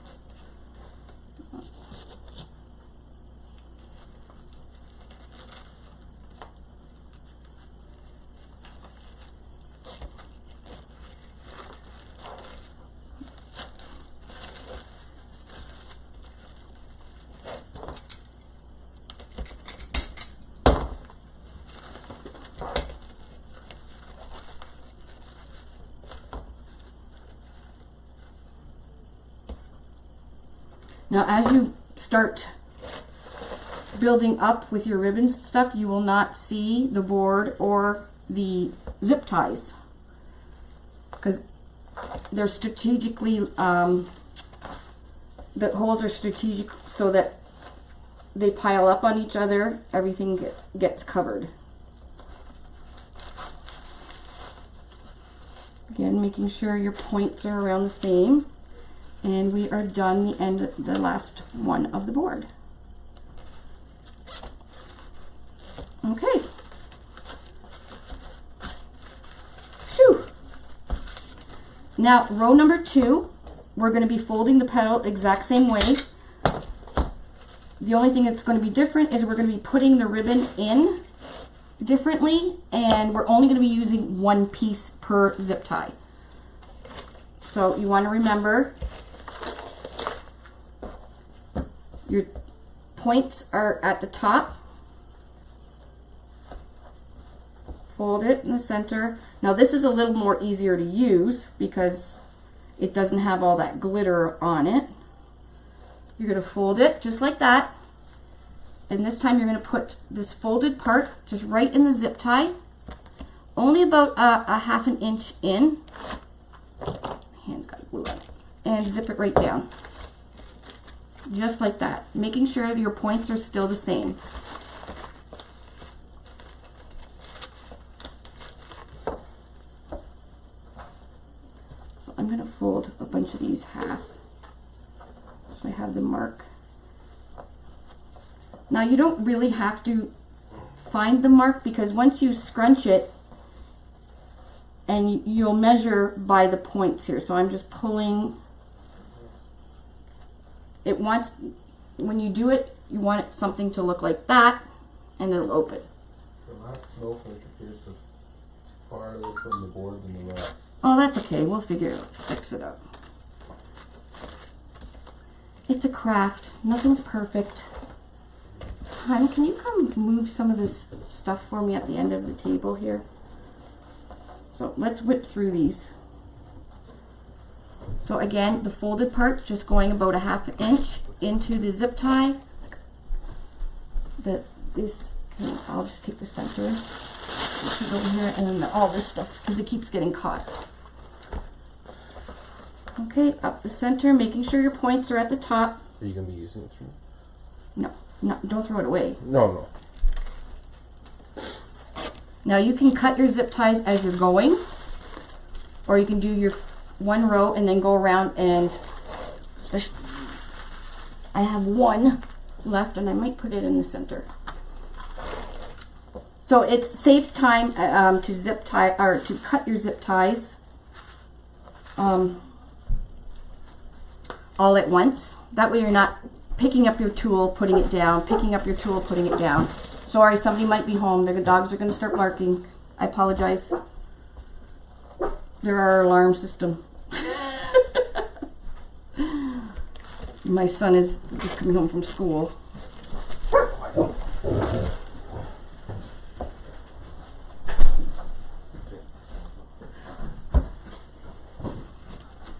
Now, as you start building up with your ribbons and stuff, you will not see the board or the zip ties because they're strategically, the holes are strategic so that they pile up on each other, everything gets covered. Again, making sure your points are around the same. And we are done the last one of the board. Okay. Phew. Now, row number 2, we're going to be folding the petal exact same way. The only thing that's going to be different is we're going to be putting the ribbon in differently, and we're only going to be using one piece per zip tie. So you want to remember your points are at the top. Fold it in the center. Now this is a little more easier to use because it doesn't have all that glitter on it. You're going to fold it just like that. And this time you're going to put this folded part just right in the zip tie. Only about a half an inch in. Hand's got glue on it. And zip it right down. Just like that, making sure your points are still the same. So I'm going to fold a bunch of these half so I have the mark. Now you don't really have to find the mark because once you scrunch it, and you'll measure by the points here. So I'm just pulling. It wants, when you do it, you want it something to look like that, and it'll open. The last snowflake appears to farther from the board than the rest. Oh, that's okay. We'll fix it up. It's a craft. Nothing's perfect. Hon, can you come move some of this stuff for me at the end of the table here? So let's whip through these. So again, the folded part just going about a half an inch into the zip tie. I'll just take the center over here, and then all this stuff because it keeps getting caught. Okay, up the center, making sure your points are at the top. Are you going to be using it through? No, don't throw it away. No. Now you can cut your zip ties as you're going. or you can do your one row and then go around and, I have one left and I might put it in the center. So it saves time to zip tie, or to cut your zip ties all at once. That way you're not picking up your tool, putting it down, picking up your tool, putting it down. Sorry, somebody might be home. The dogs are going to start barking. I apologize. They're our alarm system. My son is just coming home from school.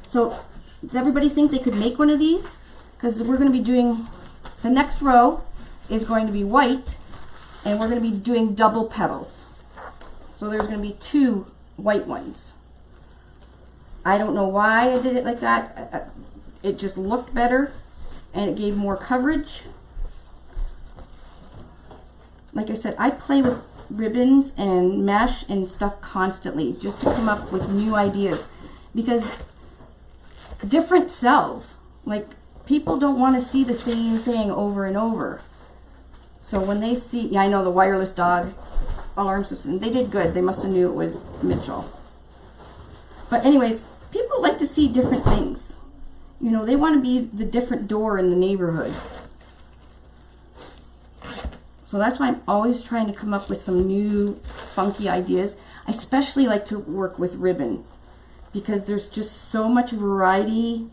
So, does everybody think they could make one of these? Because we're going to be doing, the next row is going to be white, and we're going to be doing double petals. So there's going to be 2 white ones. I don't know why I did it like that. It just looked better, and it gave more coverage. Like I said, I play with ribbons and mesh and stuff constantly just to come up with new ideas, because different sells. Like, people don't want to see the same thing over and over. So when they see, yeah, I know the wireless dog alarm system, they did good. They must have knew it was Mitchell. But anyways, people like to see different things. You know, they want to be the different door in the neighborhood. So that's why I'm always trying to come up with some new funky ideas. I especially like to work with ribbon, because there's just so much variety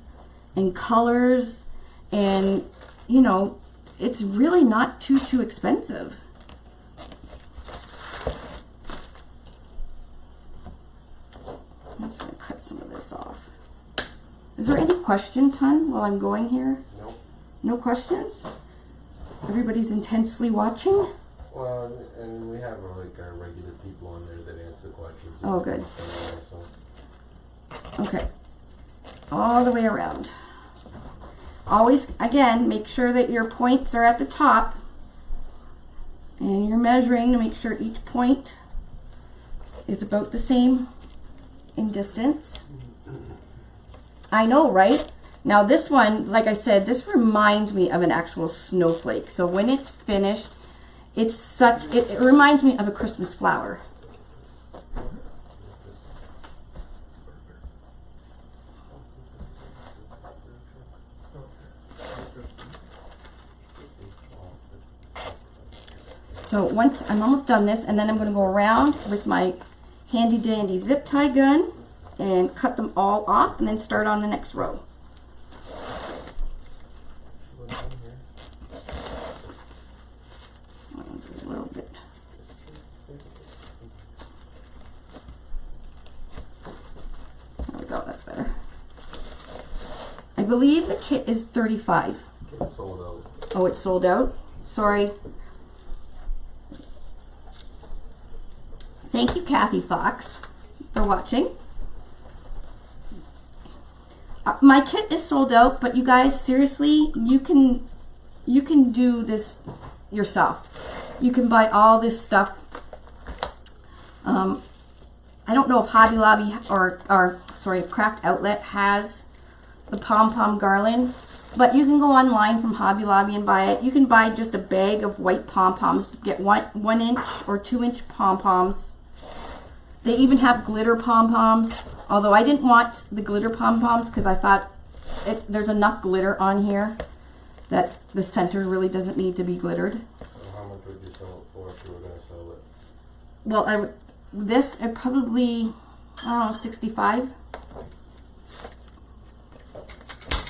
and colors, and you know, it's really not too expensive. I'm just gonna cut some of this off. Is there any questions, hon, while I'm going here? No. No questions? Everybody's intensely watching? Well, and we have like our regular people on there that answer questions. Oh, good. Okay. All the way around. Always, again, make sure that your points are at the top. And you're measuring to make sure each point is about the same in distance. I know, right? Now this one, like I said, this reminds me of an actual snowflake. So when it's finished, it's such, it reminds me of a Christmas flower. So once I'm almost done this, and then I'm going to go around with my handy dandy zip tie gun and cut them all off, and then start on the next row. A little bit. There we go, that's better. I believe the kit is $35. It's sold out. Oh, it's sold out? Sorry. Thank you, Kathy Fox, for watching. My kit is sold out, but you guys, seriously, you can do this yourself. You can buy all this stuff. I don't know if Hobby Lobby or sorry, Craft Outlet has the pom-pom garland, but you can go online from Hobby Lobby and buy it. You can buy just a bag of white pom-poms. Get 1 inch or 2 inch pom-poms. They even have glitter pom-poms, although I didn't want the glitter pom-poms because I thought there's enough glitter on here that the center really doesn't need to be glittered. So how much would you sell it for if you were going to sell it? Well, this I probably, I don't know, 65.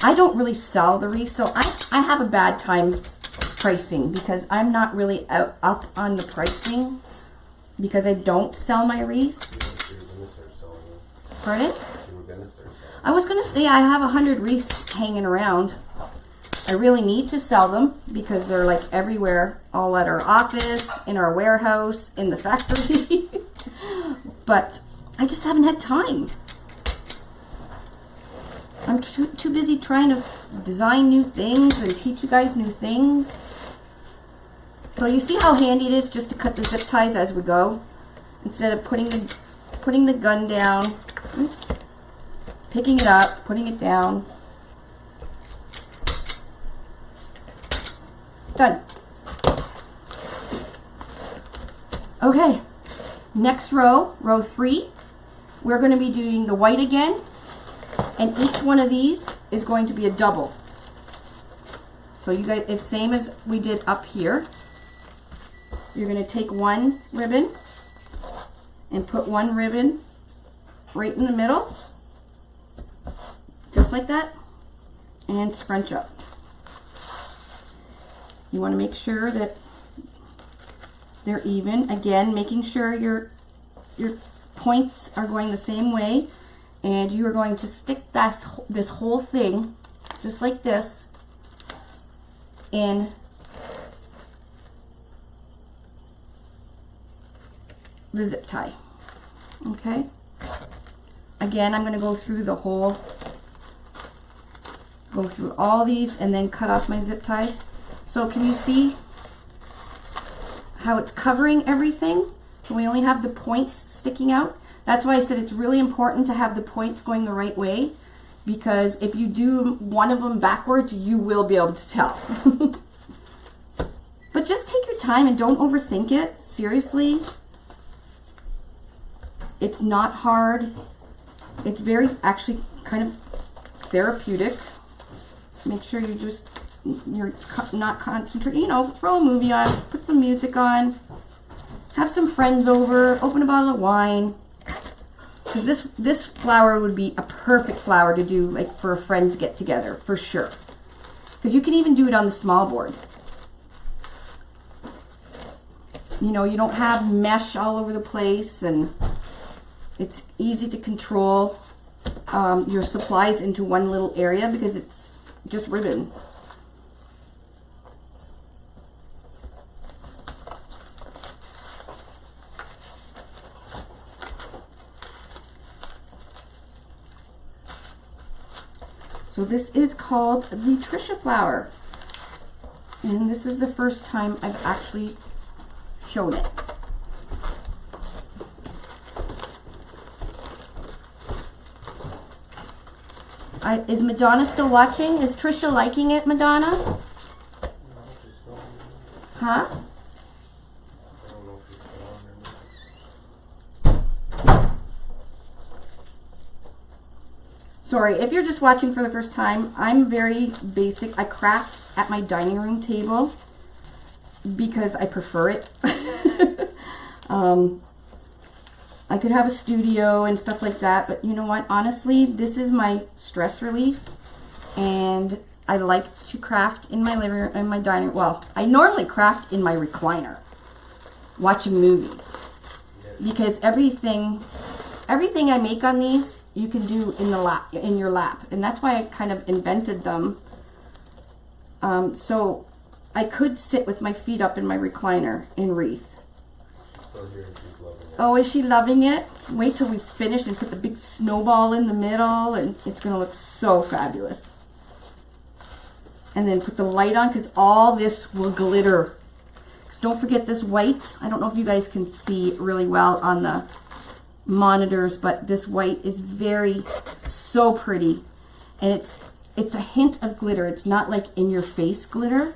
I don't really sell the wreath, so I have a bad time pricing because I'm not really up on the pricing because I don't sell my wreaths. You were going to start selling them. Pardon? You were going to start selling them. I was going to say I have 100 wreaths hanging around. I really need to sell them because they're like everywhere, all at our office, in our warehouse, in the factory. But I just haven't had time. I'm too busy trying to design new things and teach you guys new things. So you see how handy it is just to cut the zip ties as we go, instead of putting the gun down. picking it up, putting it down. Done. Okay, next row, row 3, we're going to be doing the white again, and each one of these is going to be a double. So you guys, it's same as we did up here. You're going to take one ribbon and put one ribbon right in the middle, just like that, and scrunch up. You want to make sure that they're even. Again, making sure your points are going the same way, and you are going to stick this whole thing, just like this, in the zip tie. Okay? Again, I'm going to go through all these and then cut off my zip ties. So can you see how it's covering everything? So we only have the points sticking out. That's why I said it's really important to have the points going the right way, because if you do one of them backwards, you will be able to tell. But just take your time and don't overthink it. Seriously. It's not hard. It's very, actually, kind of therapeutic. Make sure you're not concentrating. You know, throw a movie on, put some music on, have some friends over, open a bottle of wine. Because this flower would be a perfect flower to do like for a friends get together, for sure. Because you can even do it on the small board. You know, you don't have mesh all over the place, and it's easy to control your supplies into one little area because it's just ribbon. So this is called the Trisha flower, and this is the first time I've actually shown it. Is Madonna still watching? Is Trisha liking it, Madonna? Huh? Sorry, if you're just watching for the first time, I'm very basic. I craft at my dining room table because I prefer it. I could have a studio and stuff like that, but you know what? Honestly, this is my stress relief, and I like to craft in my living room, in my dining room. Well, I normally craft in my recliner, watching movies, because everything I make on these, you can do in your lap, and that's why I kind of invented them. So I could sit with my feet up in my recliner and wreath. Oh, is she loving it? Wait till we finish and put the big snowball in the middle, and it's going to look so fabulous. And then put the light on, because all this will glitter. So don't forget this white. I don't know if you guys can see really well on the monitors, but this white is so pretty. And it's a hint of glitter. It's not like in your face glitter.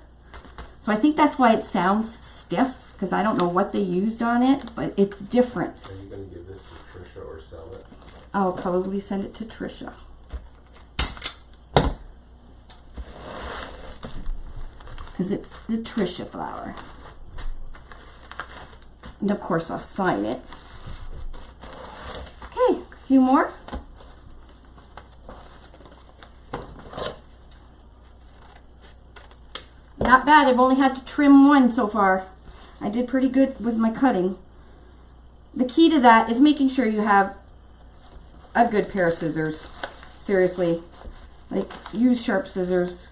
So I think that's why it sounds stiff, because I don't know what they used on it, but it's different. Are you going to give this to Trisha or sell it? I'll probably send it to Trisha. Because it's the Trisha flower. And of course I'll sign it. Okay, a few more. Not bad, I've only had to trim one so far. I did pretty good with my cutting. The key to that is making sure you have a good pair of scissors. Seriously, like, use sharp scissors.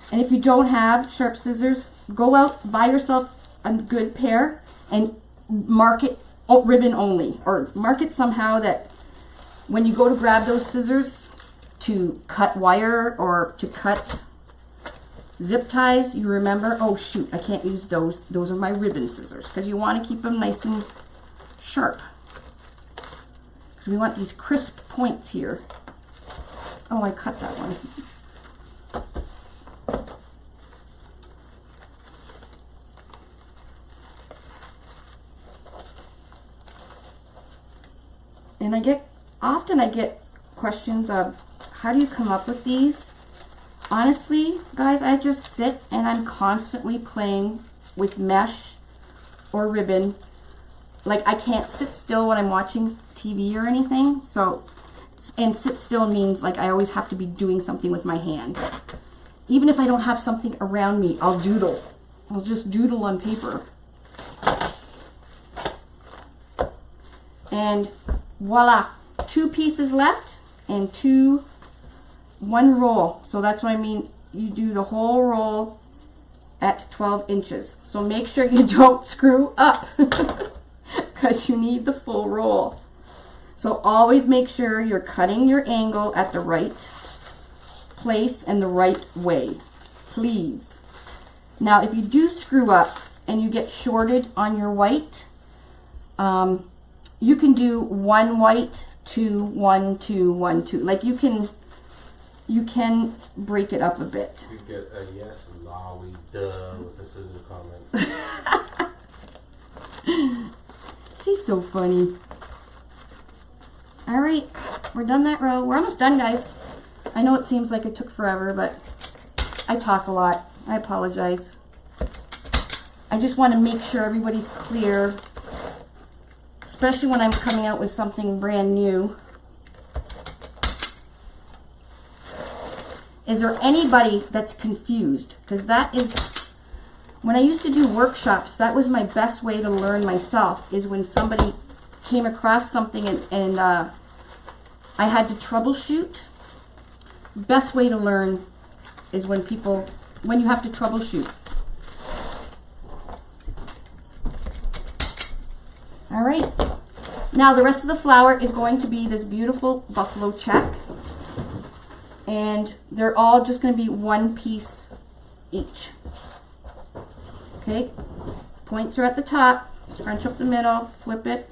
And if you don't have sharp scissors, go out, buy yourself a good pair and mark it ribbon only, or mark it somehow that when you go to grab those scissors to cut wire or to cut zip ties, you remember, oh shoot, I can't use those. Those are my ribbon scissors, because you want to keep them nice and sharp. Because we want these crisp points here. Oh, I cut that one. And often I get questions of, how do you come up with these? Honestly, guys, I just sit and I'm constantly playing with mesh or ribbon. Like, I can't sit still when I'm watching TV or anything. So, and sit still means like I always have to be doing something with my hand. Even if I don't have something around me, I'll doodle. I'll just doodle on paper. And voila, 2 pieces left and one roll. So that's what I mean. You do the whole roll at 12 inches. So make sure you don't screw up because you need the full roll. So always make sure you're cutting your angle at the right place and the right way, please. Now, if you do screw up and you get shorted on your white, you can do 1 white, 2, 1, 2, 1, 2. Like you can break it up a bit. You get a yes, lolly, duh, with the scissor comment. She's so funny. All right, we're done that row. We're almost done, guys. I know it seems like it took forever, but I talk a lot. I apologize. I just want to make sure everybody's clear, especially when I'm coming out with something brand new. Is there anybody that's confused? Because that is, when I used to do workshops, that was my best way to learn myself, is when somebody came across something and I had to troubleshoot. Best way to learn is when you have to troubleshoot. All right. Now the rest of the flower is going to be this beautiful buffalo check. And they're all just going to be 1 piece each. Okay. Points are at the top. Scrunch up the middle. Flip it.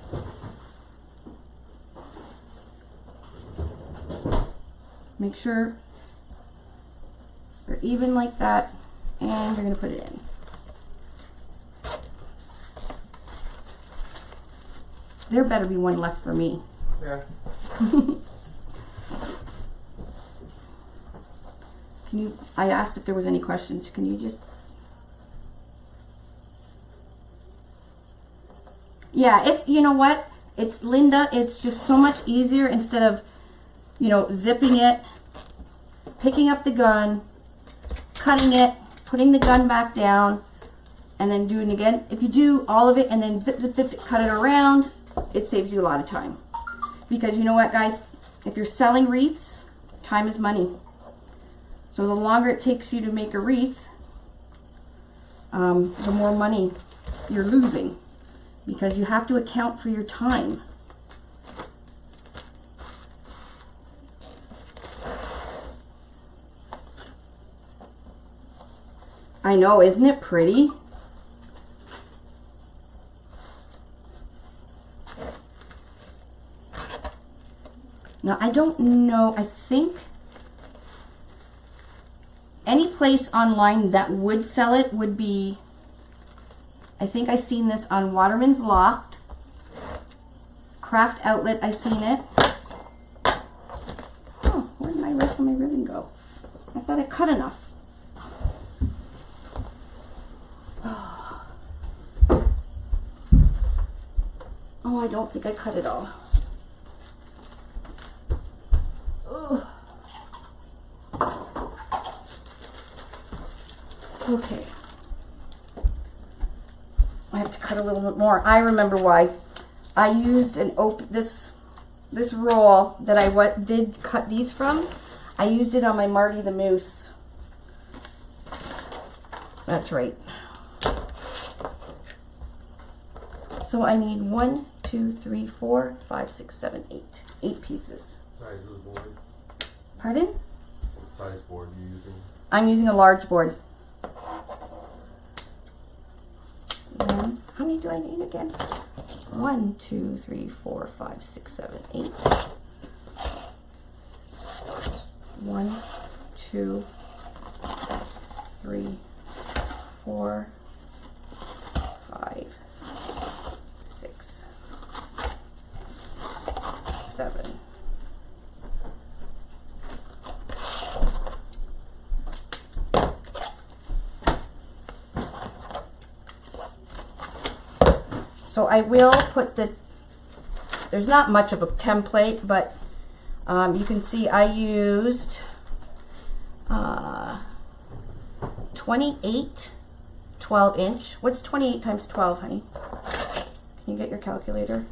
Make sure they're even like that. And you're going to put it in. There better be one left for me. Yeah. I asked if there was any questions. Can you just... Yeah, it's, you know what? It's, Linda, it's just so much easier instead of, you know, zipping it, picking up the gun, cutting it, putting the gun back down, and then doing it again. If you do all of it and then zip, zip, zip, cut it around, it saves you a lot of time. Because you know what, guys? If you're selling wreaths, time is money. So the longer it takes you to make a wreath, the more money you're losing, because you have to account for your time. I know, isn't it pretty? Now, I don't know, I think any place online that would sell it would be, I think I seen this on Waterman's Loft, Craft Outlet, I seen it. Oh, where did my rest of my ribbon go? I thought I cut enough. Oh, I don't think I cut it all. Oh. Okay. I have to cut a little bit more. I remember why. I used this roll that I did cut these from. I used it on my Marty the Moose. That's right. So I need 1, 2, 3, 4, 5, 6, 7, 8. 8 pieces. Size of the board? Pardon? What size board are you using? I'm using a large board. How many do I need again? 1, 2, 3, 4, 5, 6, 7, 8. 1, 2, 3, 4, 5, 6, 7. So I will put there's not much of a template, but you can see I used 28 12-inch. What's 28 times 12, honey? Can you get your calculator?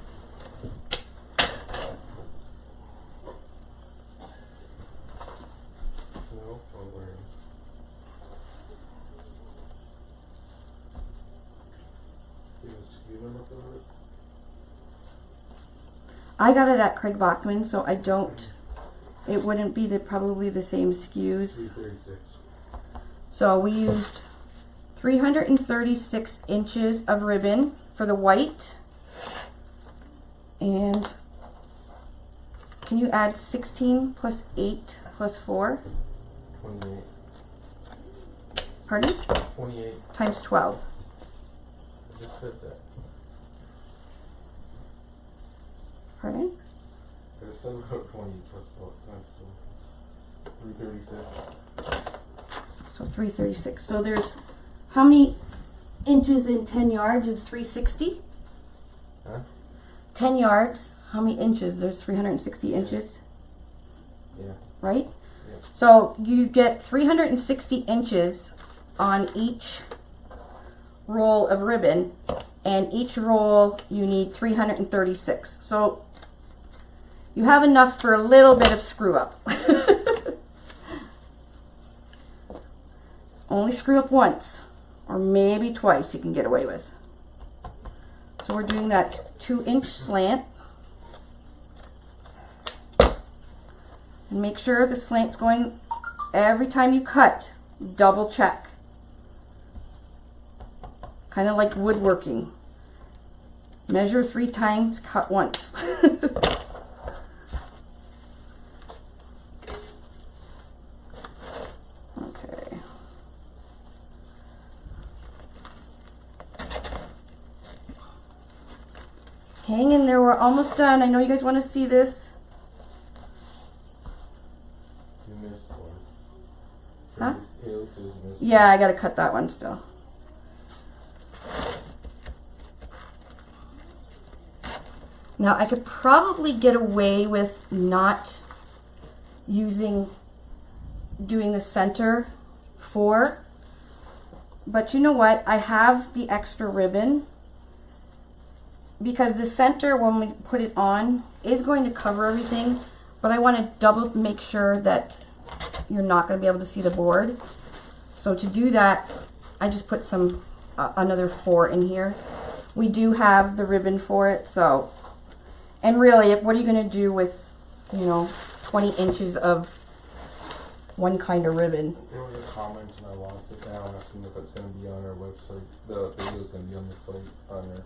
No, or where? You have a SKU number for it? I got it at Craig Bachman, so I don't. It wouldn't be probably the same SKUs. 336. So we used 336 inches of ribbon for the white. And can you add 16 plus 8 plus 4? 28. Pardon? 28. Times 12. I just said that. Pardon? There's 7 about 20 plus 12 times 12. 336. So 336. So there's how many inches in 10 yards is 360? Huh? 10 yards, how many inches? There's 360 inches, Yeah. right? Yeah. So you get 360 inches on each roll of ribbon, and each roll you need 336. So you have enough for a little bit of screw up. Only screw up once, or maybe twice you can get away with. So we're doing that 2-inch slant. And make sure the slant's going, every time you cut, double check. Kind of like woodworking. Measure 3 times, cut once. Okay. Hang in there, we're almost done. I know you guys want to see this. You missed one. Huh? Tails is missed. Yeah, I gotta cut that one still. Now I could probably get away with not doing the center 4, but you know what? I have the extra ribbon, because the center, when we put it on, is going to cover everything, but I want to double make sure that you're not going to be able to see the board. So to do that, I just put some another 4 in here. We do have the ribbon for it, so, and really, what are you going to do with, 20 inches of one kind of ribbon? There was a comment and I lost it now asking if it's going to be on our website. The video is going to be on the site on there.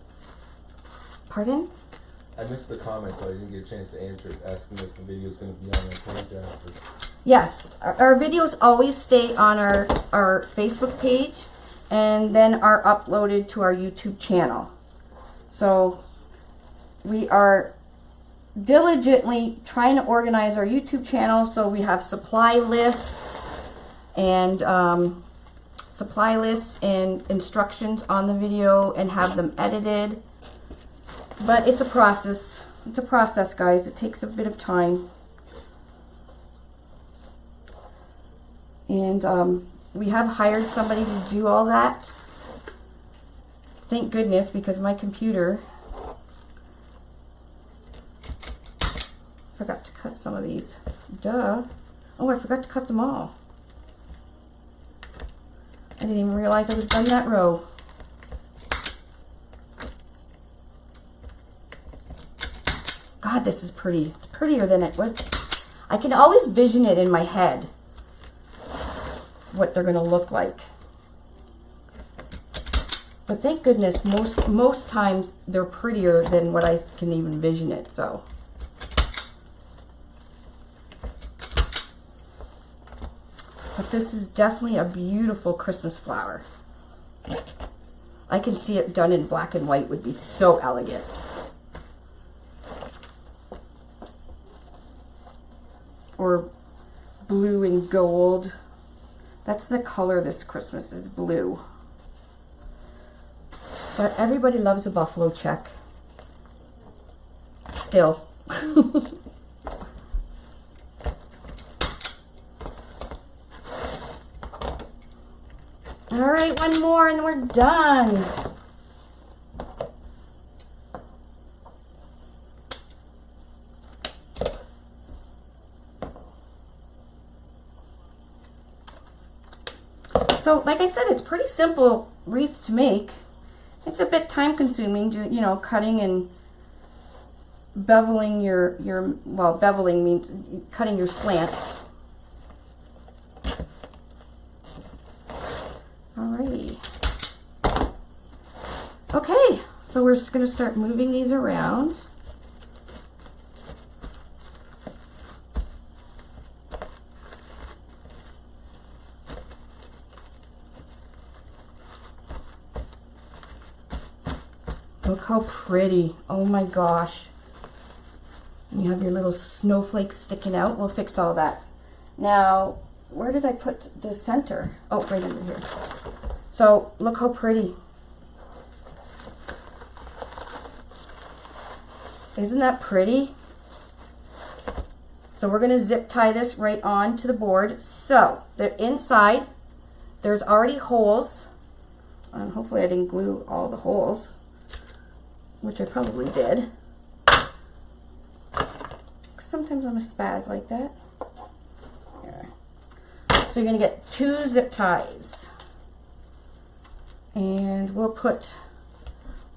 Pardon? I missed the comment, so I didn't get a chance to answer it, asking if the video is going to be on our page after. Yes, our videos always stay on our Facebook page, and then are uploaded to our YouTube channel. So we are diligently trying to organize our YouTube channel so we have supply lists and instructions on the video and have them edited. But it's a process. It's a process, guys. It takes a bit of time. And we have hired somebody to do all that. Thank goodness, because my computer forgot to cut some of these. Duh. Oh, I forgot to cut them all. I didn't even realize I was done that row. God, this is pretty. It's prettier than it was. I can always vision it in my head, what they're going to look like. But thank goodness, most times they're prettier than what I can even vision it. So But this is definitely a beautiful Christmas flower. I can see it done in black and white would be so elegant. Or blue and gold. That's the color this Christmas is, blue. But everybody loves a buffalo check. Still. All right, one more and we're done. So, like I said, it's pretty simple wreath to make. It's a bit time consuming, you know, cutting and beveling well, beveling means cutting your slants. Alrighty. Okay, so we're just going to start moving these around. Look how pretty. Oh my gosh. And you have your little snowflakes sticking out. We'll fix all that. Now, where did I put the center? Oh, right under here. So, look how pretty. Isn't that pretty? So we're going to zip tie this right on to the board. So, the inside, there's already holes. And hopefully I didn't glue all the holes, which I probably did. Sometimes I'm a spaz like that. Here. So you're going to get 2 zip ties. And we'll put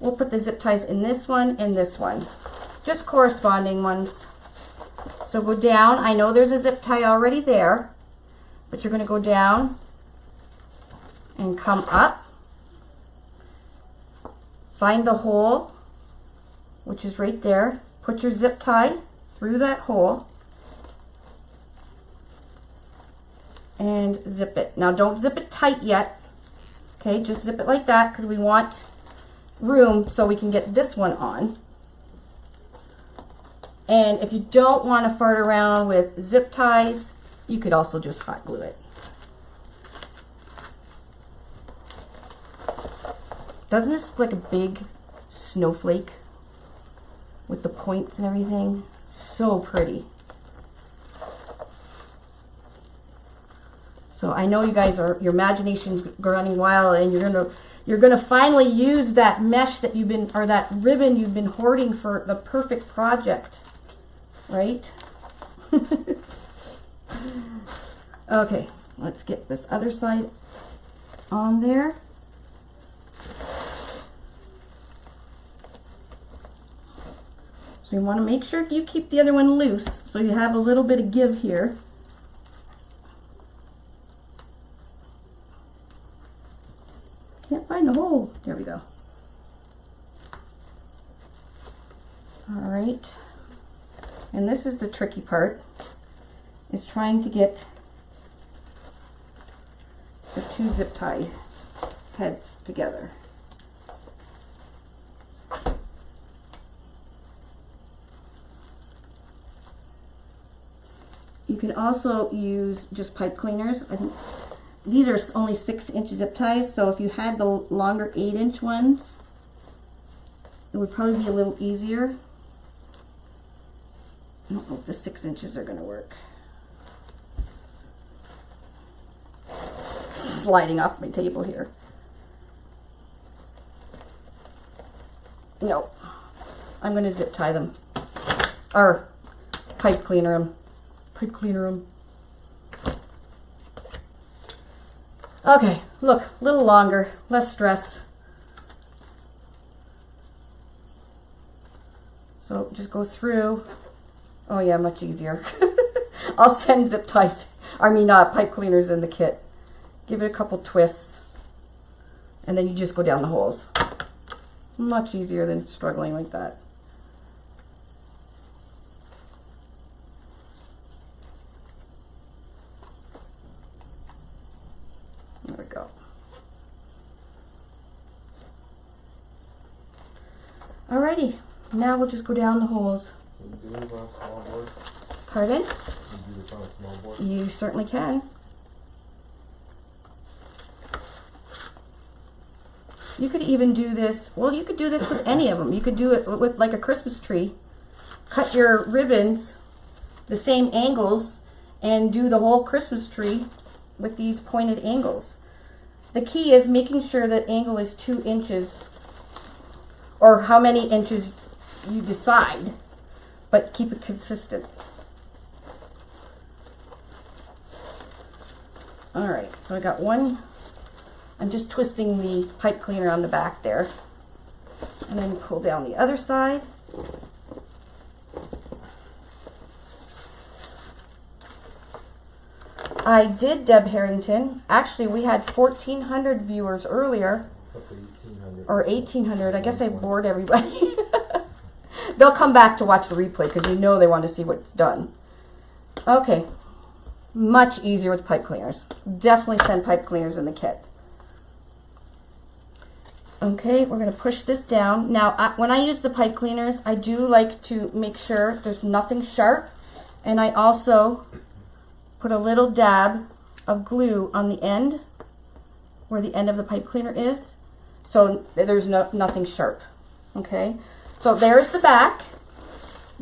the zip ties in this one and this one. Just corresponding ones. So go down. I know there's a zip tie already there, but you're going to go down and come up. Find the hole, which is right there. Put your zip tie through that hole and zip it. Now don't zip it tight yet. Okay, just zip it like that because we want room so we can get this one on. And if you don't want to fart around with zip ties, you could also just hot glue it. Doesn't this look like a big snowflake with the points and everything? So pretty. So I know you guys are, your imagination's running wild, and you're gonna finally use that mesh that you've been, or that ribbon you've been hoarding for the perfect project, right? Okay, let's get this other side on there. So you want to make sure you keep the other one loose so you have a little bit of give here. Can't find the hole. There we go. All right. And this is the tricky part, is trying to get the 2 zip tie heads together. You can also use just pipe cleaners. I think these are only 6-inch zip ties, so if you had the longer 8-inch ones, it would probably be a little easier. I don't know if the 6 inches are going to work. Sliding off my table here. No, I'm going to zip tie them, or pipe cleaner them. Pipe cleaner them. Okay, look, a little longer, less stress. So just go through. Oh yeah, much easier. I'll send zip ties, pipe cleaners in the kit. Give it a couple twists, and then you just go down the holes. Much easier than struggling like that. Alrighty, now we'll just go down the holes. Can you do this on a small board? Pardon? Can you do this on a small board? You certainly can. You could even do this, well, you could do this with any of them. You could do it with like a Christmas tree. Cut your ribbons the same angles and do the whole Christmas tree with these pointed angles. The key is making sure that angle is 2 inches, or how many inches you decide, but keep it consistent. All right, so I got one. I'm just twisting the pipe cleaner on the back there, and then pull down the other side. I did Deb Harrington. Actually, we had 1,400 viewers earlier, Up to 1,800. or 1,800. I guess I bored everybody. They'll come back to watch the replay because you know they want to see what's done. Okay, much easier with pipe cleaners. Definitely send pipe cleaners in the kit. Okay, we're going to push this down. Now, when I use the pipe cleaners, I do like to make sure there's nothing sharp. And I also put a little dab of glue on the end, where the end of the pipe cleaner is, so there's nothing sharp. Okay, so there's the back.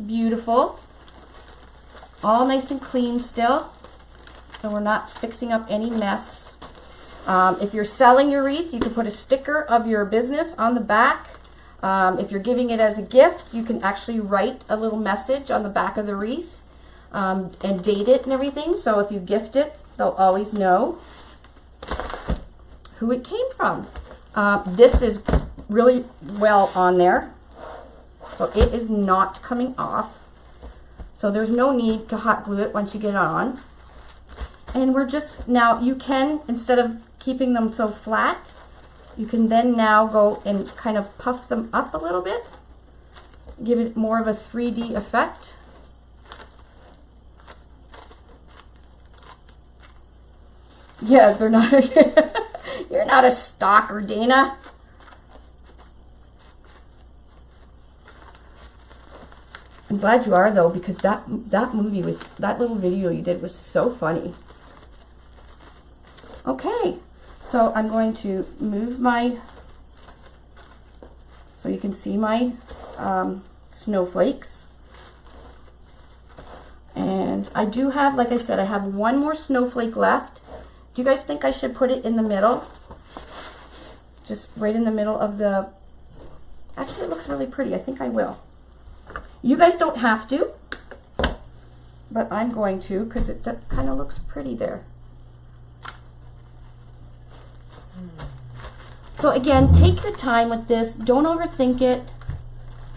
Beautiful. All nice and clean still, so we're not fixing up any mess. If you're selling your wreath, you can put a sticker of your business on the back. If you're giving it as a gift, you can actually write a little message on the back of the wreath and date it and everything. So if you gift it, they'll always know who it came from. This is really well on there, so it is not coming off. So there's no need to hot glue it once you get it on. And we're just, now you can, instead of keeping them so flat, you can then now go and kind of puff them up a little bit, give it more of a 3D effect. Yeah, they're not, you're not a stalker, Dana. I'm glad you are though, because that movie was, that little video you did was so funny. Okay, so I'm going to move my, so you can see my snowflakes. And I do have, like I said, I have one more snowflake left. Do you guys think I should put it in the middle? Just right in the middle of the, actually it looks really pretty. I think I will. You guys don't have to, but I'm going to, because it kind of looks pretty there. So again, take your time with this. Don't overthink it.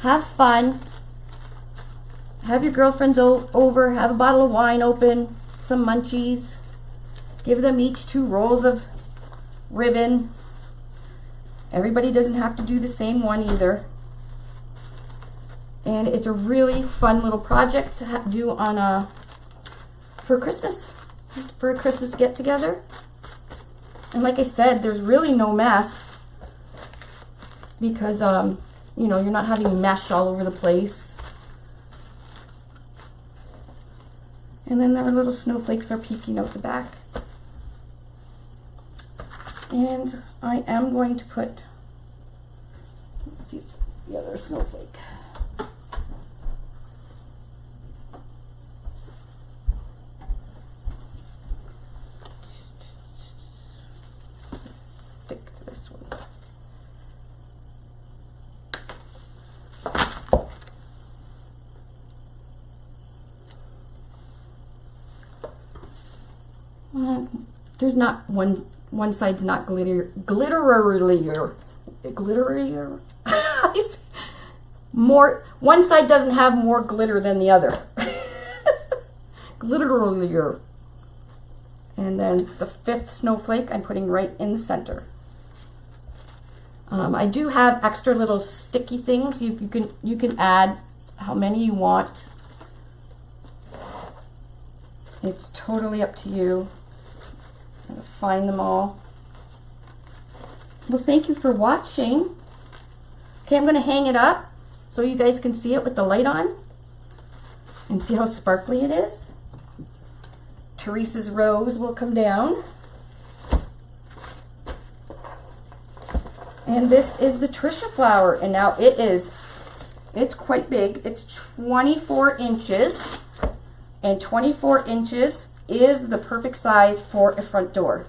Have fun. Have your girlfriends over. Have a bottle of wine open. Some munchies. Give them each 2 rolls of ribbon. Everybody doesn't have to do the same one either. And it's a really fun little project to do on for Christmas, for a Christmas get together. And like I said, there's really no mess because you know, you're not having mesh all over the place. And then our little snowflakes are peeking out the back. And I am going to put, let's see, the other snowflake. Stick to this one. There's not one side's not glitterier. More, one side doesn't have more glitter than the other. Glitterier. And then the 5th snowflake I'm putting right in the center. I do have extra little sticky things. You can add how many you want. It's totally up to you. I'm gonna find them all. Well, thank you for watching. Okay, I'm gonna hang it up. so you guys can see it with the light on and see how sparkly it is. Teresa's rose will come down. And this is the Trisha flower, and now it's quite big. It's 24 inches, and 24 inches is the perfect size for a front door.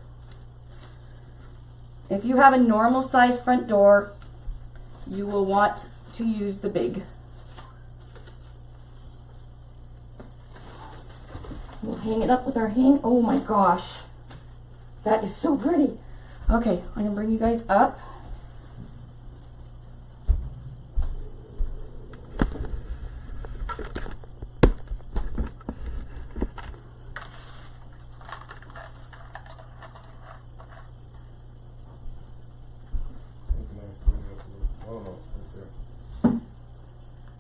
If you have a normal size front door, you will want to use the big. We'll hang it up with our hang. Oh my gosh, that is so pretty. Okay, I'm gonna bring you guys up.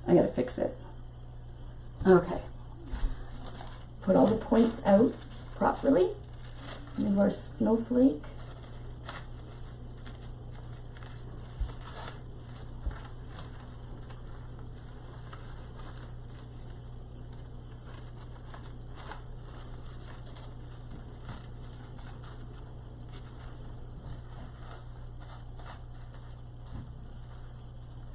I gotta fix it. Okay. Put all the points out properly. And our snowflake.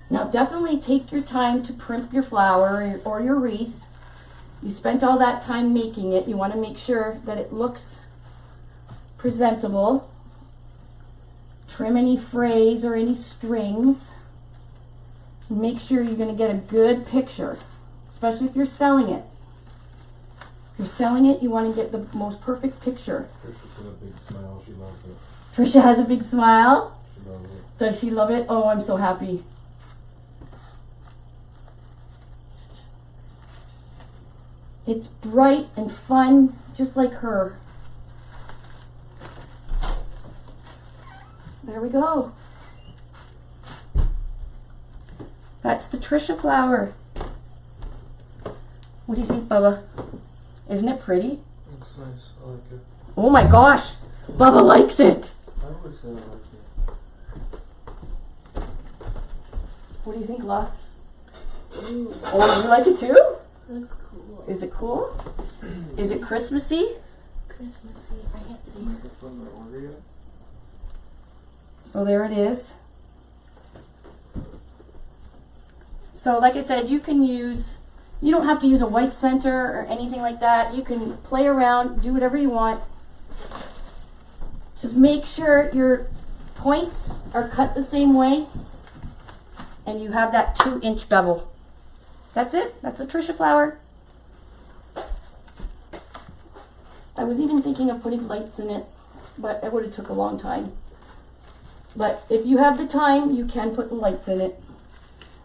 Now definitely take your time to primp your flower or your wreath. You spent all that time making it. You want to make sure that it looks presentable. Trim any frays or any strings. Make sure you're going to get a good picture, especially if you're selling it. If you're selling it, you want to get the most perfect picture. Trisha's got a big smile. She loves it. Trisha has a big smile. She loves it. Does she love it? Oh, I'm so happy. It's bright and fun, just like her. There we go. That's the Trisha flower. What do you think, Bubba? Isn't it pretty? Looks nice. I like it. Oh my gosh! Bubba likes it! I would say I like it. What do you think, La? Oh, you like it too? That's cool. Is it cool? Is it Christmassy? Christmassy. I can't see. Make it from the order yet? So there it is. So like I said, you can use, you don't have to use a white center or anything like that. You can play around, do whatever you want. Just make sure your points are cut the same way and you have that 2-inch bevel. That's it. That's a Trisha flower. I was even thinking of putting lights in it, but it would have took a long time. But if you have the time, you can put the lights in it.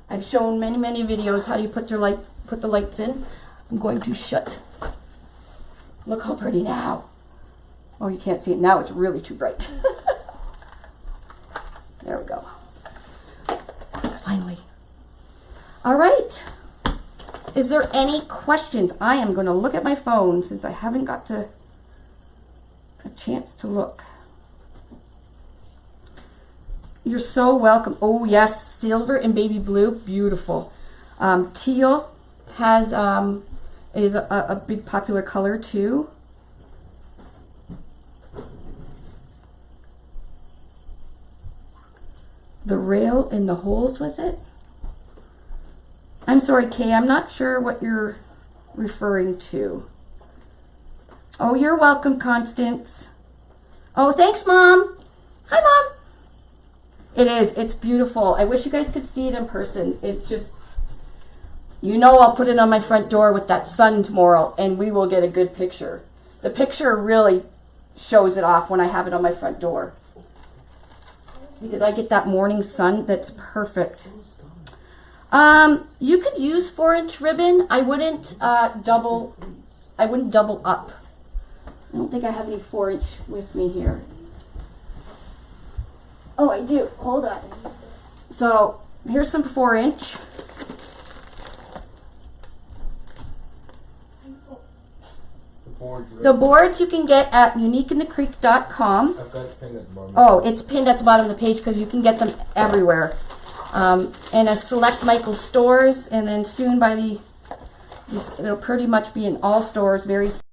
I've shown many videos how you put the lights in. I'm going to shut. Look how pretty now. Oh, you can't see it now. It's really too bright. There we go. Finally. All right. Is there any questions? I am going to look at my phone since I haven't got a chance to look. You're so welcome. Oh yes, silver and baby blue, beautiful. Teal has is a big popular color too. The rail and the holes with it. I'm sorry, Kay, I'm not sure what you're referring to. Oh, you're welcome, Constance. Oh, thanks, Mom. Hi, Mom. It is. It's beautiful. I wish you guys could see it in person. It's just, you know, I'll put it on my front door with that sun tomorrow, and we will get a good picture. The picture really shows it off when I have it on my front door. Because I get that morning sun that's perfect. You could use 4-inch ribbon. I wouldn't double up. I don't think I have any 4-inch with me here. Oh, I do. Hold on. So here's some 4-inch. The boards you can get at uniqueinthecreek.com. I've got it pinned at the bottom. Oh, it's pinned at the bottom of the page because you can get them everywhere. in a select Michael's stores, and then soon by it'll pretty much be in all stores very soon.